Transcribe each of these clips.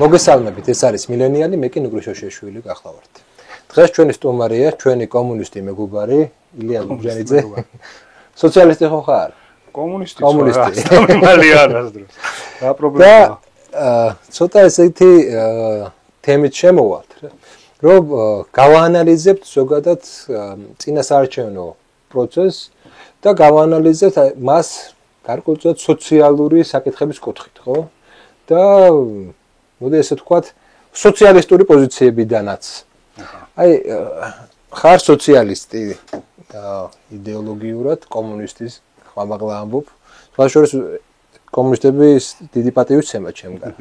მოგესალმებით, ეს არის მილენიალი, მე კი ნუგრი შოშეშვილი გახლავართ. დღეს ჩვენი სტუმარია, ჩვენი კომუნისტი მეგობარი ილია გუჯანიძე. სოციალისტი ხო ხარ? კომუნისტი. მალე არასდროს. რა პრობლემაა? ცოტა ესეთი თემით შემოვალთ, რომ გავაანალიზებთ ზოგადად წინასაარჩევნო პროცესს და გავაანალიზებთ მას გარკვეულწილად სოციალური საკითხების კუთხით, ხო? და მოდი ესე ვთქვათ, სოციალისტური პოზიციებიდანაც. აი, ხარ სოციალისტი იდეოლოგიურად, კომუნისტის, ხმამაღლა ამბობ. სხვა შორის კომუნისტები დიდი პატივით ცემათ ჩემგან.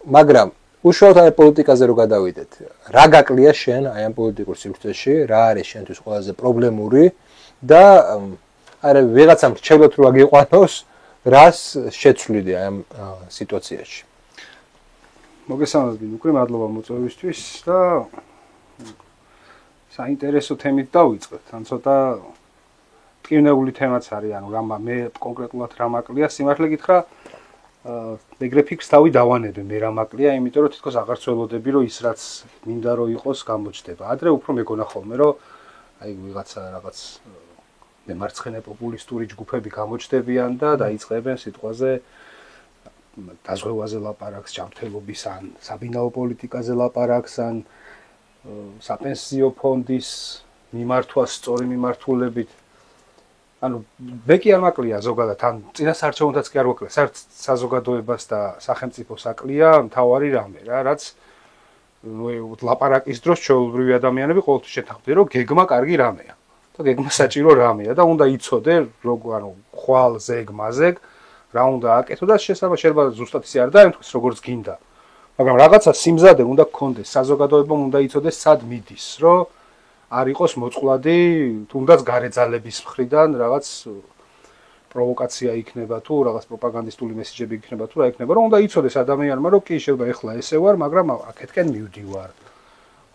მაგრამ უშუალოდ აი პოლიტიკაზე რო გადავიდეთ, რა გაკლია შენ აი ამ პოლიტიკურ სივრცეში, რა არის შენთვის ყველაზე პრობლემური და არა ვიღაცამ რჩევლად რო აგიყვანოს, რას შეცვლიდი აი ამ სიტუაციაში. მოგესალმებით, უკრე მადლობა მოწვევისთვის და საინტერესო თემით დავიწყეთ. თან ცოტა ტკივნეული თემაც არის, ანუ რა მე კონკრეტულად რა მაკლია, სიმართლე გითხრა, ეგრე ფიქრს თავი დავანებე მე რა მაკლია, იმიტომ რომ თითქოს აღარ ცველოდები, რომ ის რაც მინდა რომ იყოს გამოჩნდება. ადრე უფრო მეგონა ხოლმე, რომ აი ვიღაცა რაღაც მარცხენა პოპულისტური ჯგუფები გამოჩნდებიან და დაიწყებენ სიტყვაზე დაზღვევაზე ლაპარაკს, ჯანმრთელობის ან საბინაო პოლიტიკაზე ლაპარაკს ან საპენსიო ფონდის მიმართვას სწორი მიმართულებით. ანუ მე კი არ მაკლია ზოგადად, ან წინასაარჩევნოთაც კი არ ვაკლია, საერთოდ საზოგადოებას და სახელმწიფოს აკლია მთავარი რამე რა, რაც ლაპარაკის დროს ჩვეულებრივი ადამიანები ყოველთვის შეთანხმდნენ, რომ გეგმა კარგი რამეა. და გეგმა საჭირო რამეა და უნდა იცოდე, ანუ ხვალ ზეგ მაზეგ რა უნდა აკეთო და შესაძლოა ზუსტად ისე არ დაემთხვეს როგორც გინდა. მაგრამ რაღაცა სიმზადე უნდა გქონდეს, საზოგადოებამ უნდა იცოდეს სად მიდის, რომ არ იყოს მოწყვლადი, თუნდაც გარეძალების მხრიდან რაღაც პროვოკაცია იქნება თუ რაღაც პროპაგანდისტული მესიჯები იქნება თუ რა იქნება, რომ უნდა იცოდეს ადამიანმა, რომ კი შეიძლება ეხლა ესე ვარ, მაგრამ აქეთკენ მივდივარ.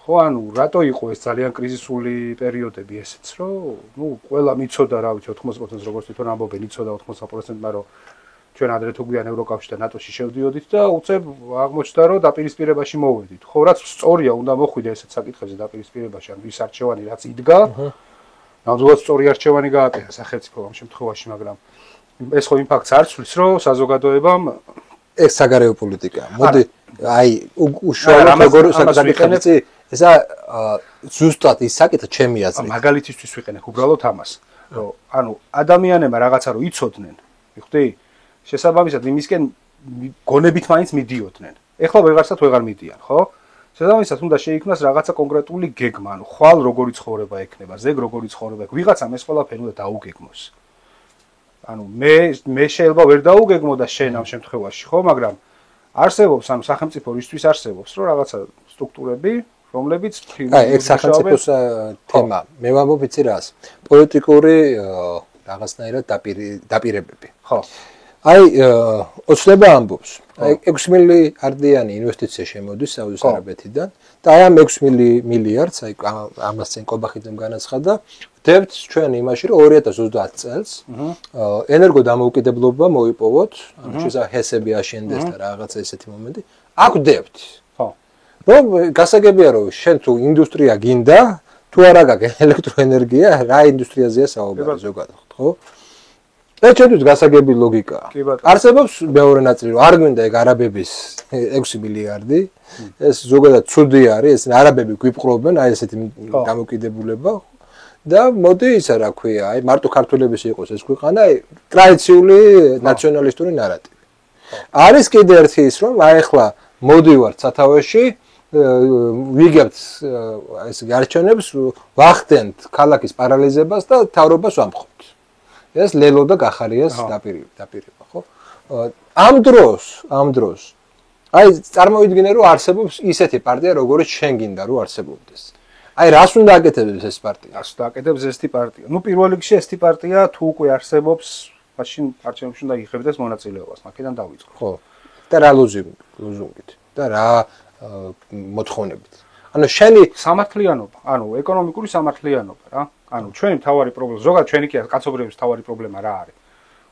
ხო, ანუ რატო იყო ეს ძალიან კრიზისული პერიოდები ესეც, რომ ნუ ყველა მიცოდა, რა ვიცი, 80%-ს როგორც თვითონ ამბობენ, იცოდა 80%-მა, რომ ჩვენ ადრე თუ გვიან ევროკავშირში და ნატოში შევდიოდით და უცებ აღმოჩნდა, რომ დაპირისპირებაში მოვედით. ხო, რაც სწორია, უნდა მოხვიდე ესეთ საკითხებზე დაპირისპირებაში, ან ის არჩევანი რაც იდგა, ნამდვილად სწორი არჩევანი გააკეთა სახელმწიფომ ამ შემთხვევაში, მაგრამ ეს ხო იმ ფაქტს არ ცვლის, რომ საზოგადოებამ ეს საგარეო პოლიტიკაა. მოდი, აი, უშუალოდ როგორ საკითხებს ესა ზუსტად ის საკითხი ჩემი აზრით. მაგალითისთვის ვიყენებ უბრალოდ ამას, რომ ანუ ადამიანებმა რაღაცა რო იცოდნენ, მიხვდი? შესაბამისად იმისკენ გონებით მაინც მიდიოდნენ. ეხლა ვეღარსად ვეღარ მიდიან, ხო? შესაბამისად უნდა შეიქმნას რაღაცა კონკრეტული გეგმა, ანუ ხვალ როგორი ცხოვრება ექნება, ზეგ როგორი ცხოვრება ექნება. ვიღაცამ ეს ყველაფერი უნდა დაუგეგმოს. ანუ მე შეიძლება ვერ დაუგეგმო და შენ ამ შემთხვევაში, ხო, მაგრამ არსებობს, ანუ სახელმწიფო რისთვის არსებობს, რომ რაღაცა სტრუქტურები რომლებიც აი, ეგ სახელმწიფოს თემა. მე ვამბობ იცი რას? პოლიტიკური რაღაცნაირად დაპირებები. ხო. აი, ოცნება ამბობს. აი, 6 მილიარდიანი ინვესტიცია შემოდის საუდის არაბეთიდან და აი ამ 6 მილიარდს, აი ამას წინ კობახიძემ განაცხადა, ვდებთ ჩვენ იმაში, რომ 2030 წელს ენერგო დამოუკიდებლობა მოიპოვოთ, ანუ შესაძლოა ჰესები აშენდეს და რაღაცა ესეთი მომენტი. აქ ვდებთ. რომ გასაგებია რომ შენ თუ ინდუსტრია გინდა თუ არა გაქვს ელექტროენერგია რა ინდუსტრიაზეა საუბარი ზოგადად ხო ეს ჩვენთვის გასაგები ლოგიკაა არსებობს მეორე ნაწილი რომ არ გვინდა ეგ არაბების 6 მილიარდი ეს ზოგადად ცუდი არის ეს არაბები გვიპყრობენ აი ესეთი დამოკიდებულება და მოდი ისა რა ქვია აი მარტო ქართველების იყოს ეს ქვეყანა აი ტრადიციული ნაციონალისტური ნარატივი არის კიდე ერთი ის რომ აი ახლა მოდივართ სათავეში ვიგებთ ეს გარჩენებს ვახდენთ ქალაქის პარალიზებას და თავრობას ვამხობთ. ეს ლელო და გახარიას დაპირება, ხო? ამ დროს აი წარმოვიდგინე რომ არსებობს ისეთი პარტია როგორც შენ გინდა რომ არსებობდეს. აი რას უნდა აკეთებს ეს პარტია? რას უნდა აკეთებს ეს პარტია? ნუ პირველ რიგში ეს პარტია თუ უკვე არსებობს, მაშინ არჩევნებში უნდა იღებდეს მონაწილეობას, მაქედან დავიწყო. ხო. და რა ლოზუნგით და რა მოთხოვნებით. ანუ შენი სამართლიანობა, ანუ ეკონომიკური სამართლიანობა რა. ანუ ჩვენი მთავარი პრობლემა, ზოგადად ჩვენი კი კაცობრიობის მთავარი პრობლემა რა არის?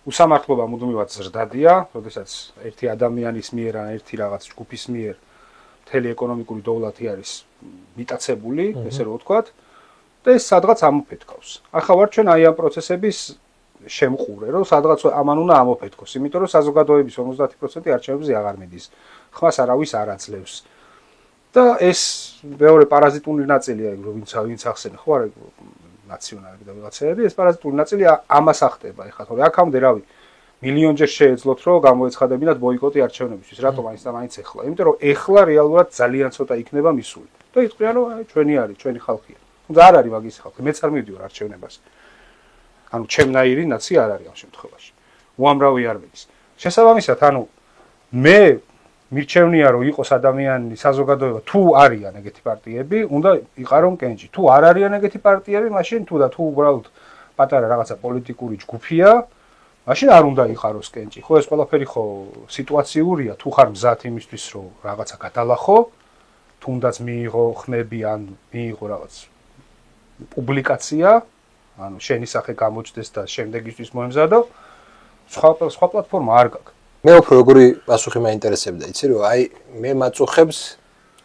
უსამართლობა მუდმივად ზრდადია, როდესაც ერთი ადამიანის მიერ ან ერთი რაღაც ჯგუფის მიერ მთელი ეკონომიკური დოვლათი არის მიტაცებული, ესე რომ ვთქვათ, და ეს სადღაც ამოფეთქავს. ახლა ვარ ჩვენ აი ამ პროცესების შემყურე, რომ სადღაც ამან უნდა ამოფეთქოს, იმიტომ რომ საზოგადოების 50% არჩევნებზე აღარ მიდის. ხმას არავის არ აძლევს. და ეს მეორე პარაზიტული ნაწილია, ვინც ახსენე, ხო არა ნაციონალები და ვიღაცები, ეს პარაზიტული ნაწილი ამას ახდება ეხლა, თორე აქამდე რავი, მილიონჯერ შეეძლოთ, რომ გამოეცხადებინათ ბოიკოტი არჩევნებისთვის, რატომ აინც და მაინც ეხლა? იმიტომ რომ ეხლა რეალურად ძალიან ცოტა იქნება მისული. და იტყვიან, რომ აი ჩვენი არის, ჩვენი ხალხია. თუმცა არ არის მაგის ხალხი, მეც არ მივდივარ არჩევნებას. ანუ ჩემნაირი ნაცია არ არის ამ შემთხვევაში. უამრავი არ მიდის. შესაბამისად, ანუ მე მირჩევნია რომ იყოს ადამიანი საზოგადოება თუ არიან ეგეთი პარტიები, უნდა იყარონ კენჭი. თუ არ არიან ეგეთი პარტიები, მაშინ თუ უბრალოდ პატარა რაღაცა პოლიტიკური ჯგუფია, მაშინ არ უნდა იყაროს კენჭი. ხო ეს ყველაფერი ხო სიტუაციურია, თუ ხარ მზად იმისთვის რომ რაღაცა გადალახო, თუნდაც მიიღო ხმები ან მიიღო რაღაც პუბლიკაცია, ანუ შენი სახე გამოჩნდეს და შემდეგისთვის მოემზადო, სხვა პლატფორმა არ გაქვს. მე უფრო როგორი პასუხი მაინტერესებდა, იცი რომ აი მე მაწუხებს,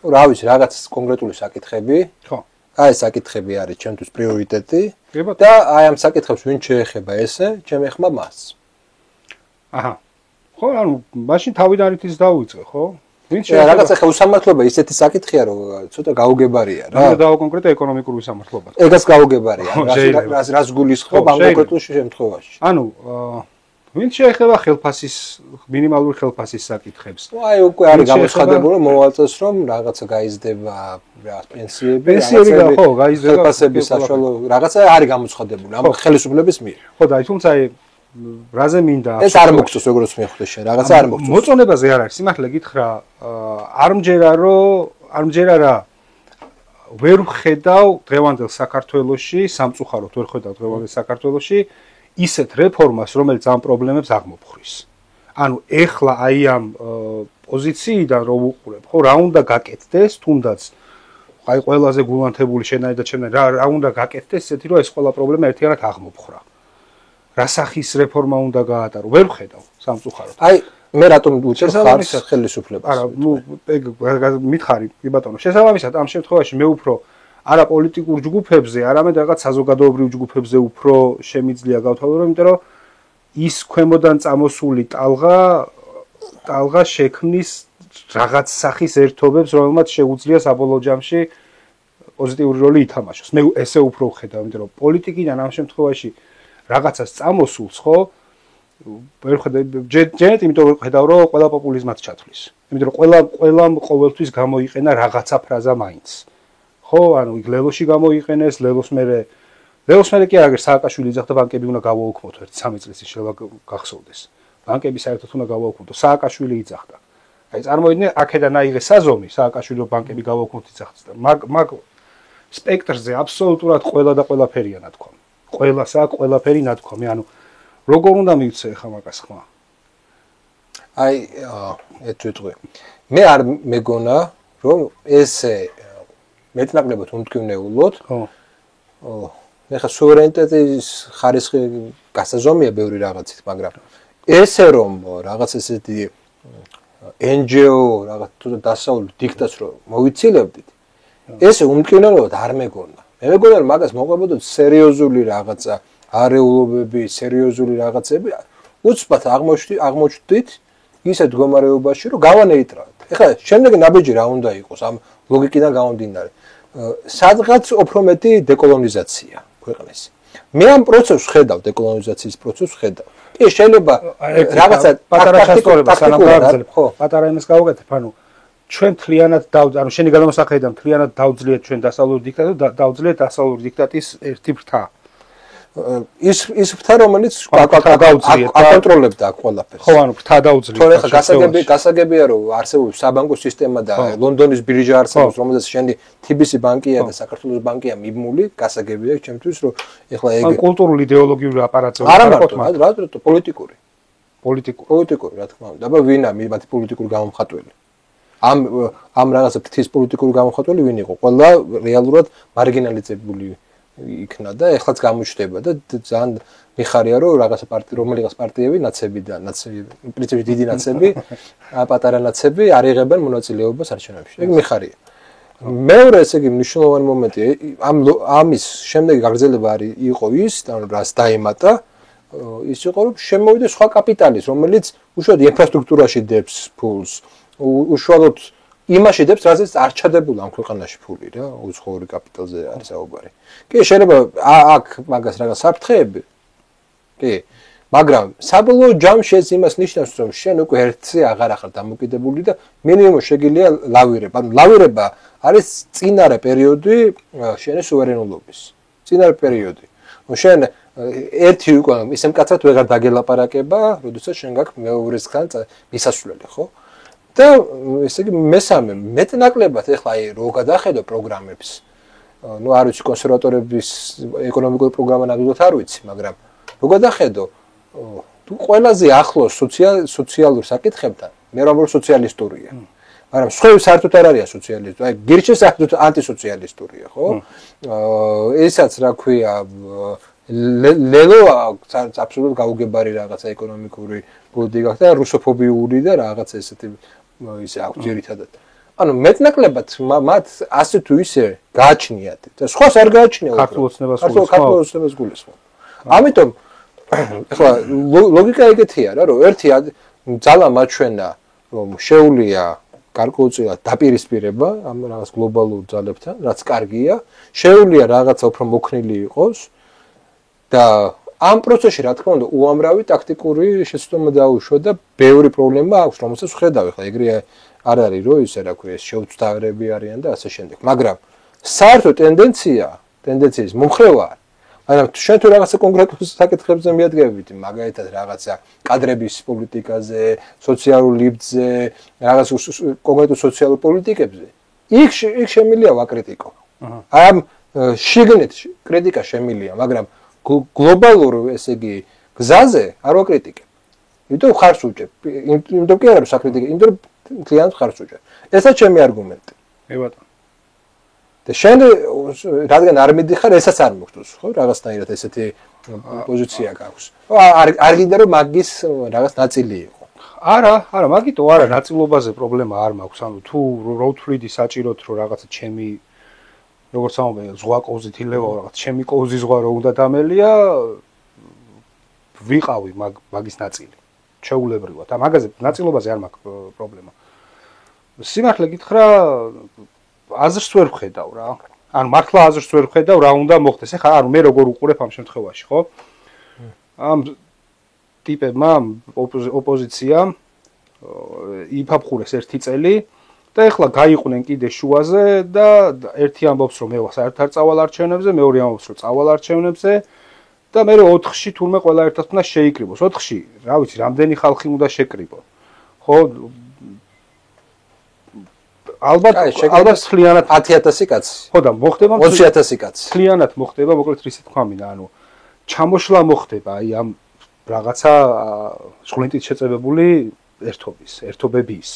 რა ვიცი, რაღაც კონკრეტული საკითხები. ხო. აი ეს საკითხები არის ჩემთვის პრიორიტეტი და აი ამ საკითხებს ვინ შეეხება ესე, ჩემ ეხმა მას. აჰა. ხო, ანუ მაშინ თავიდან ის დაუიწყე, ხო? ვინ შეეხება? რაღაცა ხა უსამართლობა ისეთი საკითხია, რომ ცოტა გაუგებარია რა. რა დაუკონკრეტე ეკონომიკური უსამართლობა. ეგას გაუგებარია, რას გულისხმობ ამ კონკრეტულ შემთხვევაში. ანუ ვინ შეეხება ხელფასის მინიმალური ხელფასის საკითხებს? აი უკვე არის გამოცხადებული რომ მოვალწეს რომ რაღაცა გაიზრდება რა პენსიები, ხო, გაიზრდება ხელფასების საშუალო რაღაცა არის გამოცხადებული ამ ხელისუფლების მიერ. ხო და თუმცა რაზე მინდა ეს არ მოგწოს როგორც მიხვდე შენ, რაღაცა არ მოგწოს. მოწონებაზე არ არის, სიმართლე გითხრა, არ მჯერა რა ვერ ხედავ დღევანდელ საქართველოში, სამწუხაროდ ვერ ხედავ დღევანდელ საქართველოში ისეთ რეფორმას, რომელიც ამ პრობლემებს აღმოფხრის. ანუ ეხლა აი ამ პოზიციიდან რომ უყურებ, ხო, რა უნდა გაკეთდეს, თუნდაც აი ყველაზე გულანთებული შენაირად რა უნდა გაკეთდეს, ესეთი რომ ეს ყველა პრობლემა ერთიანად აღმოფხრა. რა სახის რეფორმა უნდა გაატარო, ვერ ხედავ სამწუხაროდ. აი მე რატომ უწევ ხარს ხელისუფლებას? არა, მითხარი, კი ბატონო, შესაბამისად ამ შემთხვევაში მე უფრო არა პოლიტიკურ ჯგუფებზე, არამედ რაღაც საზოგადოებრივ ჯგუფებზე უფრო შემიძლია გავთავაზო, იმიტომ რომ ის ქვემოდან წამოსული ტალღა შექმნის რაღაც სახის ერთობებს, რომელმაც შეუძლია საბოლოო ჯამში პოზიტიური როლი ითამაშოს. მე ესე უფრო ვხედავ, იმიტომ რომ პოლიტიკიდან ამ შემთხვევაში რაღაცას წამოსულს, ხო? ვერ ხედავ, ჯერეთ იმიტომ რომ ხედავ, რომ ყველა პოპულიზმად ჩათვლის. იმიტომ რომ ყველა ყოველთვის გამოიყენა რაღაცა ფრაზა მაინც. ხო, ანუ იქ ლელოში გამოიყენეს, ლელოს მერე კი აგერ სააკაშვილი იძახდა ბანკები უნდა გავაუქმოთ 1-3 წლის შეიძლება გახსოვდეს. ბანკები საერთოდ უნდა გავაუქმოთ, სააკაშვილი იძახდა. აი წარმოიდგინე, აქედან აიღე საზომი, სააკაშვილი ბანკები გავაუქმოთ იძახდა. მაგ სპექტრზე აბსოლუტურად ყველა და ყველაფერია ნათქვამი. ყველასა ყველაფერი ნათქვამი, ანუ როგორ უნდა მივცე ხა მაგას ხმა? აი, ეს ვიტყვი. მე არ მეგონა, რომ ესე მეტნაკლებად უმტკივნეულოდ. ხო. ეხლა სუვერენიტეტის ხარისხი გასაზომია ბევრი რაღაცით, მაგრამ ესე რომ რაღაც ესეთი NGO რაღაც თუ დასავლური დიქტატს რომ მოვიცილებდით, ესე უმტკივნეულოდ არ მეგონა. მე მეგონა რომ მაგას მოყვებოდოთ სერიოზული რაღაცა, არეულობები, სერიოზული რაღაცები, უცბად აღმოჩნდით ისეთ მდგომარეობაში, რომ გავანეიტრალოთ. ეხლა შემდეგი ნაბიჯი რა უნდა იყოს ამ ლოგიკიდან გამომდინარე. სადღაც უფრო მეტი დეკოლონიზაცია ქვეყნის. მე ამ პროცესს ხედავ, დეკოლონიზაციის პროცესს ხედავ. კი, შეიძლება რაღაცა პატარა ჩასწორება სანამ გავაგზავნებ, ხო, პატარა იმას გავაკეთებ, ანუ ჩვენ თლიანად ანუ შენი გადამოსახედიდან თლიანად დავძლიეთ ჩვენ დასავლური დიქტატურა და დავძლიეთ დასავლური დიქტატის ერთი ფრთა. ის ფრთა რომელიც აკონტროლებდა ყველაფერს. ხო, ანუ ფრთა დაუძლიეთ. თორე ხა გასაგებია რომ არსებობს საბანკო სისტემა და ლონდონის ბირჟა არსებობს, რომელზეც შენი TBC ბანკია და საქართველოს ბანკია მიმული, გასაგებია ჩემთვის რომ ეხლა ეგ კულტურული იდეოლოგიური აპარატი არა მარტო პოლიტიკური. პოლიტიკური, რა თქმა უნდა. აბა ვინა მათი პოლიტიკური გამომხატველი? ამ რაღაცა ფრთის პოლიტიკური გამომხატველი ვინ იყო? ყველა რეალურად მარგინალიზებული იქნა და ეხლაც გამოჩნდება და ძალიან მიხარია რომ რაღაცა რომელიღაც პარტიები პრინციპში დიდი ნაცები, პატარა ნაცები არ იღებენ მონაწილეობას არჩევნებში. ეგ მიხარია. მეორე ესე იგი მნიშვნელოვანი მომენტი ამის შემდეგი გაგრძელება იყო ის, რაც დაემატა ის იყო რომ შემოვიდა სხვა კაპიტალის, რომელიც უშუალოდ ინფრასტრუქტურაში დებს ფულს, უშუალოდ იმაში დებს, რაზეც არ ჩადებულა ამ ქვეყანაში ფული რა, უცხოური კაპიტალზე არის საუბარი. კი, შეიძლება აქ მაგას რაღაც საფრთხეები. კი, მაგრამ საბოლოო ჯამში ეს იმას ნიშნავს, რომ შენ უკვე ერთზე აღარ ახარ დამოკიდებული და მინიმუმ შეგიძლია ლავირება. ანუ ლავირება არის წინარე პერიოდი შენი სუვერენულობის. წინარე პერიოდი. შენ ერთი უკვე ისე მკაცრად ვეღარ დაგელაპარაკება, როდესაც შენ გაქვს მეორესგან მისასვლელი, ხო? და ესე იგი მესამე მეტნაკლებად ეხლა აი რო გადახედო პროგრამებს. ნუ არ ვიცი კონსერვატორების ეკონომიკური პროგრამა ნამდვილად არ ვიცი, მაგრამ რო გადახედო თუ ყველაზე ახლოს სოციალურ საკითხებთან, მე რა ვამბობ სოციალისტურია. მაგრამ სხვაები საერთოდ არ არიან სოციალისტური. აი გირჩე საერთოდ ანტისოციალისტურია, ხო? ესაც რა ქვია ლელო აბსოლუტურად გაუგებარი რაღაცა ეკონომიკური პოლიტიკა და რუსოფობიური და რაღაცა ესეთი ისე აქვს ძირითადად. ანუ მეტნაკლებად მათ ასე თუ ისე გააჩნიათ და სხვას არ გააჩნია ქართულოცნებას გულისხმობ. ამიტომ ახლა ლოგიკა ეგეთია რა, რომ ერთი ძალა მაჩვენა რომ შეუძლია გარკვეულწილად დაპირისპირება ამ რაღაც გლობალურ ძალებთან, რაც კარგია, შეუძლია რაღაცა უფრო მოქნილი იყოს და ამ პროცესში რა თქმა უნდა უამრავი ტაქტიკური შეცდომა დაუშვა და ბევრი პრობლემა აქვს, რომელსაც ვხედავ ახლა ეგრე არ არის რომ ისე რა ქვია შეუცდავები არიან და ასე შემდეგ. მაგრამ საერთო ტენდენციის მომხრევა მაგრამ შენ თუ რაღაცა კონკრეტულ საკითხებზე მიადგებით, მაგალითად რაღაცა კადრების პოლიტიკაზე, სოციალურ ლიფტზე, რაღაც კონკრეტულ სოციალურ პოლიტიკებზე, იქ შემიძლია ვაკრიტიკო. ამ შიგნით კრიტიკა შემიძლია, მაგრამ გლობალურ ესე იგი გზაზე არ ვაკრიტიკებ. იმიტომ ხარს უჭებ. იმიტომ კი არა რომ საკრიტიკე, იმიტომ რომ კლიენტს ხარს უჭებ. ესაც ჩემი არგუმენტი. მე ბატონო. და შენ რადგან არ მიდიხარ, ესაც არ მოგწონს, ხო? რაღაცნაირად ესეთი პოზიცია გაქვს. არ გინდა რომ მაგის რაღაც ნაწილი იყო. არა, მაგიტო არა, ნაწილობაზე პრობლემა არ მაქვს. ანუ თუ რო ვთვლიდი საჭიროდ რომ რაღაცა ჩემი როგორც ამბობენ, ზღვა კოვზით ილევა რაღაც ჩემი კოვზი ზღვა რო უნდა დამელია, ვიყავი მაგის ნაწილი. ჩეულებრივად. და მაგაზე ნაწილობაზე არ მაქვს პრობლემა. სიმართლე გითხრა, აზრს ვერ ვხედავ რა. ანუ მართლა აზრს ვერ ვხედავ რა უნდა მოხდეს. ეხლა ანუ მე როგორ უყურებ ამ შემთხვევაში, ხო? ამ ტიპებმა ოპოზიციამ იფაფხურეს ერთი წელი და ეხლა გაიყვნენ კიდე შუაზე და ერთი ამბობს რომ მე საერთოდ არ წავალ არჩევნებზე, მეორე ამბობს რომ წავალ არჩევნებზე და მე 4-ში თურმე ყველა ერთად უნდა შეიკრიბოს. 4-ში, რა ვიცი, რამდენი ხალხი უნდა შეკრიბო. ხო? ალბათ ხლიანად 10000 კაცი. ხო და მოხდება 20000 კაცი. ხლიანად მოხდება, მოკლედ ისე თქვა მინდა, ანუ ჩამოშლა მოხდება აი ამ რაღაცა ჟღლინტით შეწებებული ერთობების.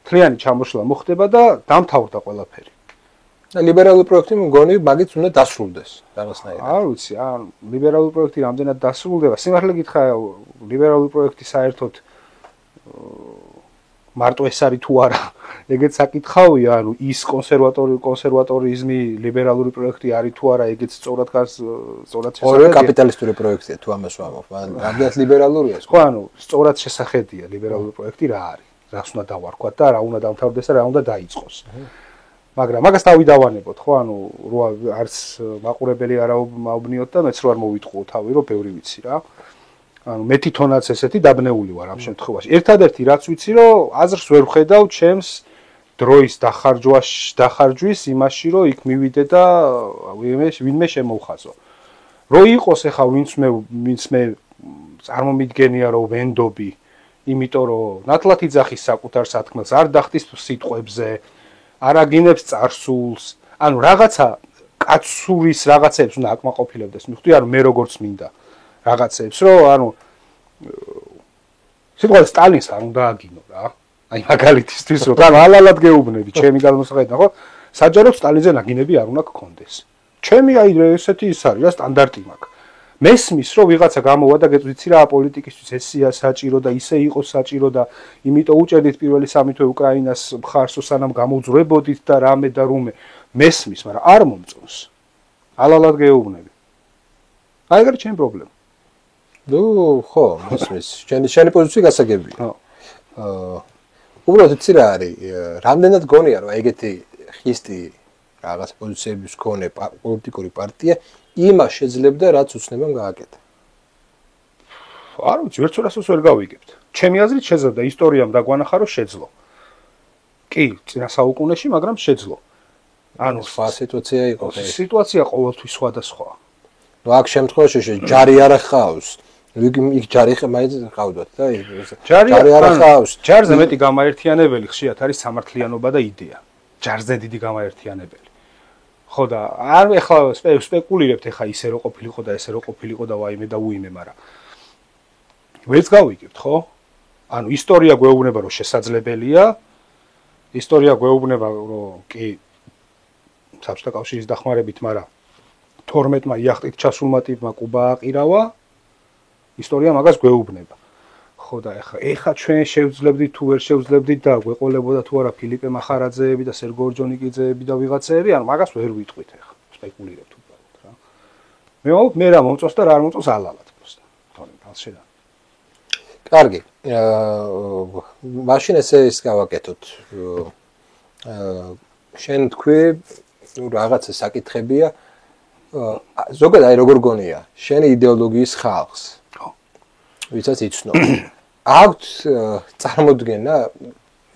ხლიანი ჩამოშლა მოხდება და დამთავრდა ყველაფერი. და ლიბერალური პროექტი მგონი მაგით უნდა დასრულდეს რაღაცნაირად. არ ვიცი, ან ლიბერალური პროექტი რამდენად დასრულდება. სიმართლე გითხრა, ლიბერალური პროექტი საერთოდ მარტო ეს არის თუ არა. ეგეც საკითხავია, ანუ ის კონსერვატორიზმი, ლიბერალური პროექტი არის თუ არა, ეგეც სწორად შესაძლებელია. ორივე კაპიტალისტური პროექტია თუ ამას ვამბობ. რამდენად ლიბერალურია ეს? ხო, ანუ სწორად შესაძლებელია ლიბერალური პროექტი რა არის, რას უნდა დავარქვათ და რა უნდა დამთავრდეს და რა უნდა დაიწყოს. მაგრამ მაგას თავი დავანებოთ, ხო, ანუ რო არც მაყურებელი არ აუბნიოთ და მეც რო არ მოვიტყუო თავი, რომ ბევრი ვიცი რა. ანუ მე თვითონაც ესეთი დაბნეული ვარ ამ შემთხვევაში. ერთადერთი რაც ვიცი, რომ აზრს ვერ ვხედავ ჩემს დროის დახარჯვის იმაში, რომ იქ მივიდე და ვინმე შემოვხაზო. რო იყოს ახლა ვინც მე წარმომიდგენია რომ ვენდობი, იმიტომ რომ ნათლად იძახის საკუთარ სათქმელს, არ დახტის სიტყვებზე, არ აგინებს წარსულს, ანუ რაღაცა კაცურის რაღაცებს უნდა აკმაყოფილებდეს. მიხვდი, ანუ მე როგორც მინდა რაღაცებს, რომ ანუ სიტყვა სტალინს არ უნდა აგინო რა. აი მაგალითისთვის რომ თან ალალად გეუბნები ჩემი გადმოსახედიდან, ხო? საჯაროდ სტალინზე ნაგინები არ უნდა გქონდეს. ჩემი აი ესეთი ის არის რა სტანდარტი მაქვს. მესმის რომ ვიღაცა გამოვა და გეწვიცი რა პოლიტიკისთვის ესია საჭირო და ისე იყო საჭირო და იმიტომ უჭერდით პირველი სამი თვე უკრაინას მხარს სანამ გამოძრებოდით და რამე და რუმე მესმის, მაგრამ არ მომწონს. ალალად გეუბნები. აი ეგრე ჩემი პრობლემა. ნუ ხო, მესმის. შენი პოზიცია გასაგებია. ხო. უბრალოდ იცი რა არის, რამდენად გონია რომ ეგეთი ხისტი რაღაც პოზიციების მქონე პოლიტიკური პარტია იმას შეძლებდა რაც უცნებამ გააკეთა. არ ვიცი, ვერცურასოს ვერ გავიგებთ. ჩემი აზრით შეძლებდა ისტორიამ დაგვანახა რომ შეძლო. კი, წინა საუკუნეში, მაგრამ შეძლო. ანუ სხვა სიტუაცია იყო ეს. სიტუაცია ყოველთვის სხვადასხვაა. ნუ აქ შემთხვევაში ჯარი არ ახავს. იქ ჯარი მაინც ყავდათ და ჯარი არ ახავს. ჯარზე მეტი გამაერთიანებელი ხშირად არის სამართლიანობა და იდეა. ჯარზე დიდი გამაერთიანებელი. ხო და არ ეხლა სპეკულირებთ ეხლა ისე რო ყოფილიყო და ესე რო ყოფილიყო და ვაიმე და უიმე, მაგრამ ვერც გავიგებთ, ხო? ანუ ისტორია გვეუბნება რომ შესაძლებელია. ისტორია გვეუბნება რომ კი საბჭოთა კავშირის დახმარებით, მაგრამ 12-მა იახტით ჩასულმა ტიპმა კუბა აყირავა. ისტორია მაგას გვეუბნება. ხო და ეხლა ჩვენ შევძლებდით თუ ვერ შევძლებდით და გვეყოლებოდა თუ არა ფილიპე მახარაძეები და სერგო ორჯონიკიძეები და ვიღაცეები, ანუ მაგას ვერ ვიტყვით ეხლა, სპეკულირებთ უბრალოდ რა. მე რა მომწონს და რა არ მომწონს ალალად просто. თორემ თალში და. კარგი. მაშინ ესე ის გავაკეთოთ. შენ თქვი, ნუ რაღაცა საკითხებია. ზოგადად აი როგორ გონია, შენი იდეოლოგიის ხალხს. ხო. ვისაც იცნობ. აქვთ წარმოდგენა,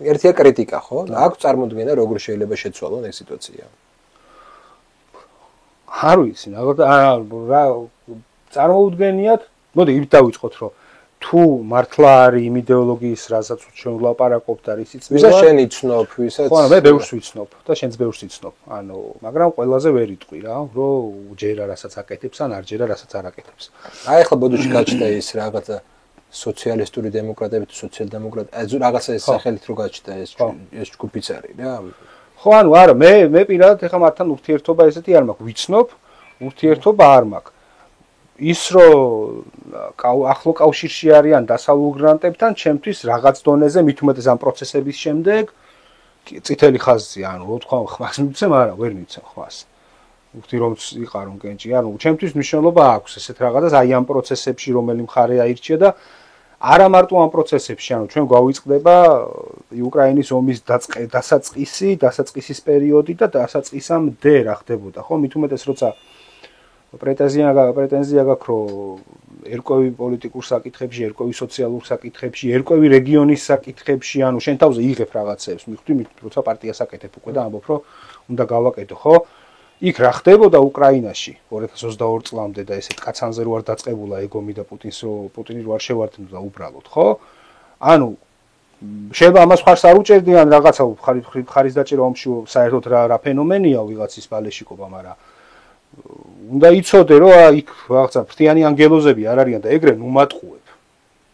ერთია კრიტიკა, ხო? აქვთ წარმოდგენა როგორ შეიძლება შეცვალონ ეს სიტუაცია. არ ვიცი, რა წარმოუდგენიათ, მოდი იმით დავიწყოთ, რომ თუ მართლა არის იმ იდეოლოგიის, რასაც ჩვენ ვლაპარაკობთ და რისიც ვისაც შენ იცნობ, ვისაც ხო, მე ბევრს ვიცნობ და შენც ბევრს იცნობ. ანუ, მაგრამ ყველაზე ვერ იტყვი რა, რომ ჯერა რასაც აკეთებს ან არ ჯერა რასაც არ აკეთებს. აი ახლა ბოდუში გაჩნდა ის რაღაცა სოციალისტური დემოკრატები თუ სოციალ-დემოკრატი, აი რაღაცა ეს სახელით რო გაჩნდა ეს ჯგუფიც არის რა. ხო, ანუ არა, მე პირადად ეხლა მათთან ურთიერთობა ესეთი არ მაქვს, ვიცნობ, ურთიერთობა არ მაქვს. ის რომ ახლო კავშირში არიან დასავლურ გრანტებთან, ჩემთვის რაღაც დონეზე მით უმეტეს ამ პროცესების შემდეგ წითელი ხაზია, ანუ რო თქვა ხმას მიცემ, არა, ვერ მიცემ ხმას. ვთქვი რომ იყარო კენჭი, ანუ ჩემთვის მნიშვნელობა აქვს ესეთ რაღაცას აი ამ პროცესებში, რომელი მხარე აირჩია და არა მარტო ამ პროცესებში, ანუ ჩვენ გვავიწყდება უკრაინის ომის დასაწყისის პერიოდი და დასაწყისამდე რა ხდებოდა, ხო? მით უმეტეს როცა პრეტენზია გაქვს, რომ ერკვევი პოლიტიკურ საკითხებში, ერკვევი სოციალურ საკითხებში, ერკვევი რეგიონის საკითხებში, ანუ შენ თავზე იღებ რაღაცებს, მიხვდი, როცა პარტიას აკეთებ უკვე და ამბობ, რომ უნდა გავაკეთო, ხო? იქ რა ხდებოდა უკრაინაში 2022 წლამდე და ესეთ კაცანზე რო არ დაწყებულა ეგომი და პუტინი რო არ შევარდნოდა უბრალოდ, ხო? ანუ შეიძლება ამას ხარს არ უჭერდიან რაღაცა ხარის დაჭერა ომში საერთოდ რა ფენომენია ვიღაცის ბალეშიკობა, მაგრამ უნდა იცოდე რომ იქ რაღაცა ფრთიანი ანგელოზები არ არიან და ეგრე ნუ მატყუებ.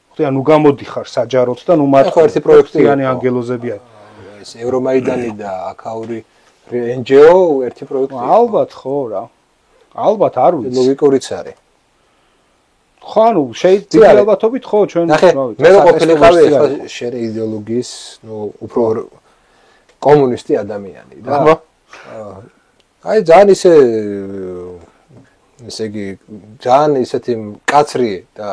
ხოთი ანუ გამოდიხარ საჯაროდ და ნუ მატყუებ. ერთი პროექტი ფრთიანი ანგელოზებია. ეს ევრომაიდანი და აქაური NGO ერთი პროექტი. ალბათ ხო რა. ალბათ არ ვიცი. ლოგიკურიც არის. ხო, ანუ შეიძლება ალბათობით ხო ჩვენ მე რო ყოფილიყავი ახლა შენ იდეოლოგიის, ნუ უფრო კომუნისტი ადამიანი და აი ძალიან ესე იგი ძალიან ისეთი მკაცრი და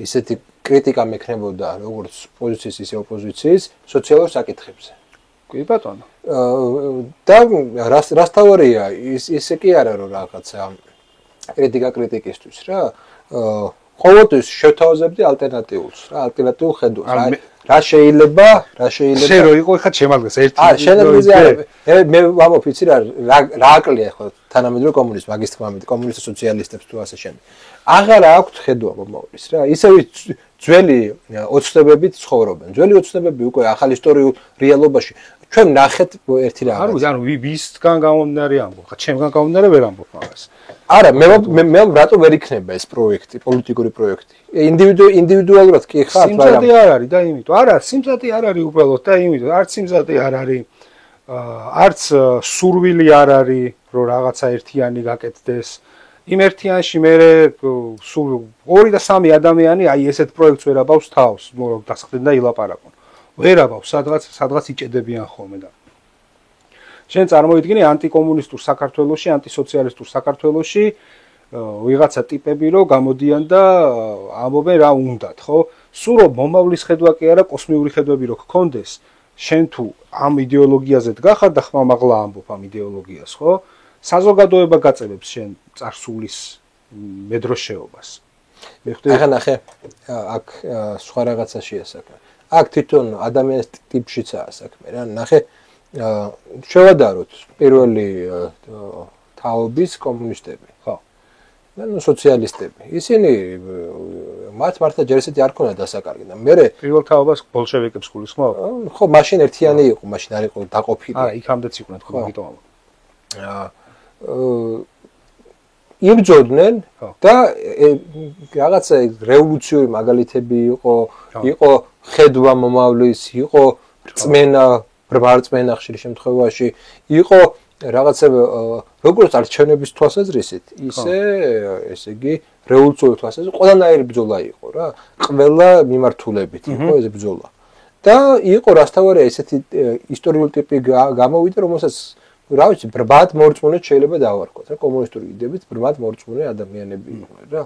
ისეთი კრიტიკა მექნებოდა როგორც პოზიციის ისე ოპოზიციის სოციალურ საკითხებზე. კი ბატონო. და რას თავარია ისე კი არა რომ რაღაცა კრიტიკა კრიტიკისთვის რა. ყოველთვის შევთავაზებდი ალტერნატიულს რა, ალტერნატიულ ხედვას. რა შეიძლება შენ რო იყო ხა შემადგენს ერთი შენებზე არა მე ვამბობ იცი რა აკლია ხო თანამედროვე კომუნიზმი მაგის თქმით კომუნისტ სოციალისტებს თუ ასე შემდეგ აღარა აქვთ ხედვა მომავლის რა ისევ ძველი ოცნებებით ცხოვრობენ ძველი ოცნებები უკვე ახალ ისტორიულ რეალობაში ჩვენ ნახეთ ერთი რა არ ვიცი ანუ ვისგან გამომდინარე ამბობ ხა ჩემგან გამომდინარე ვერ ამბობ მაგას არა მე რატო ვერ იქნება ეს პროექტი პოლიტიკური პროექტი ინდივიდუალურად კი ხარ სიმზადი არ არის და იმიტომ არა სიმზადი არ არის უბრალოდ და იმიტომ არც სიმზადი არ არის არც სურვილი არ არის, რომ რაღაცა ერთიანი გაკეთდეს. იმ ერთიანში მე სულ 2 და 3 ადამიანი აი ესეთ პროექტს ვერ აბავს თავს, რომ დასხდნენ და ილაპარაკონ. ვერ აბავს, სადღაც იჭედებიან ხოლმე და შენ წარმოიდგინე ანტიკომუნისტურ საქართველოში, ანტისოციალისტურ საქართველოში ვიღაცა ტიპები რომ გამოდიან და ამბობენ რა უნდათ, ხო? სულ რომ მომავლის ხედვა კი არა, კოსმიური ხედვები რო გქონდეს, შენ თუ ამ იდეოლოგიაზე დგახარ და ხმამაღლა ამბობ ამ იდეოლოგიას, ხო? საზოგადოება გაწევებს შენ წარსულის მედროშეობას. მე ხვდები ახლა ნახე, აქ სხვა რაღაცაშია საქმე. აქ თვითონ ადამიანის ტიპშიცაა საქმე რა. ნახე, შევადაროთ პირველი თაობის კომუნისტები, ხო? ნუ სოციალისტები. ისინი მათ მართლა ჯერ ესეთი არ ქონდა დასაკარგი და მე პირველ თაობას ბოლშევიკებს გულისხმობ? ხო, მაშინ ერთიანი იყო, მაშინ არ იყო დაყოფილი. არა, იქამდეც იყვნენ ხო, იმიტომ. იბრძოდნენ და რაღაცა რევოლუციური მაგალითები იყო ხედვა მომავლის, იყო რწმენა, ბრბარწმენა ხშირ შემთხვევაში, იყო რაღაცა როგორც არჩევნების თვალსაზრისით, ისე ესე იგი რევოლუციური თვალსაზრისით ყველანაირი ბრძოლა იყო რა, ყველა მიმართულებით იყო ეს ბრძოლა. და იყო რასთავარია ესეთი ისტორიული ტიპი გამოვიდა, რომელსაც რა ვიცი, ბრბად მორწმუნე შეიძლება დავარქვათ რა, კომუნისტური იდეებით ბრბად მორწმუნე ადამიანები იყვნენ რა.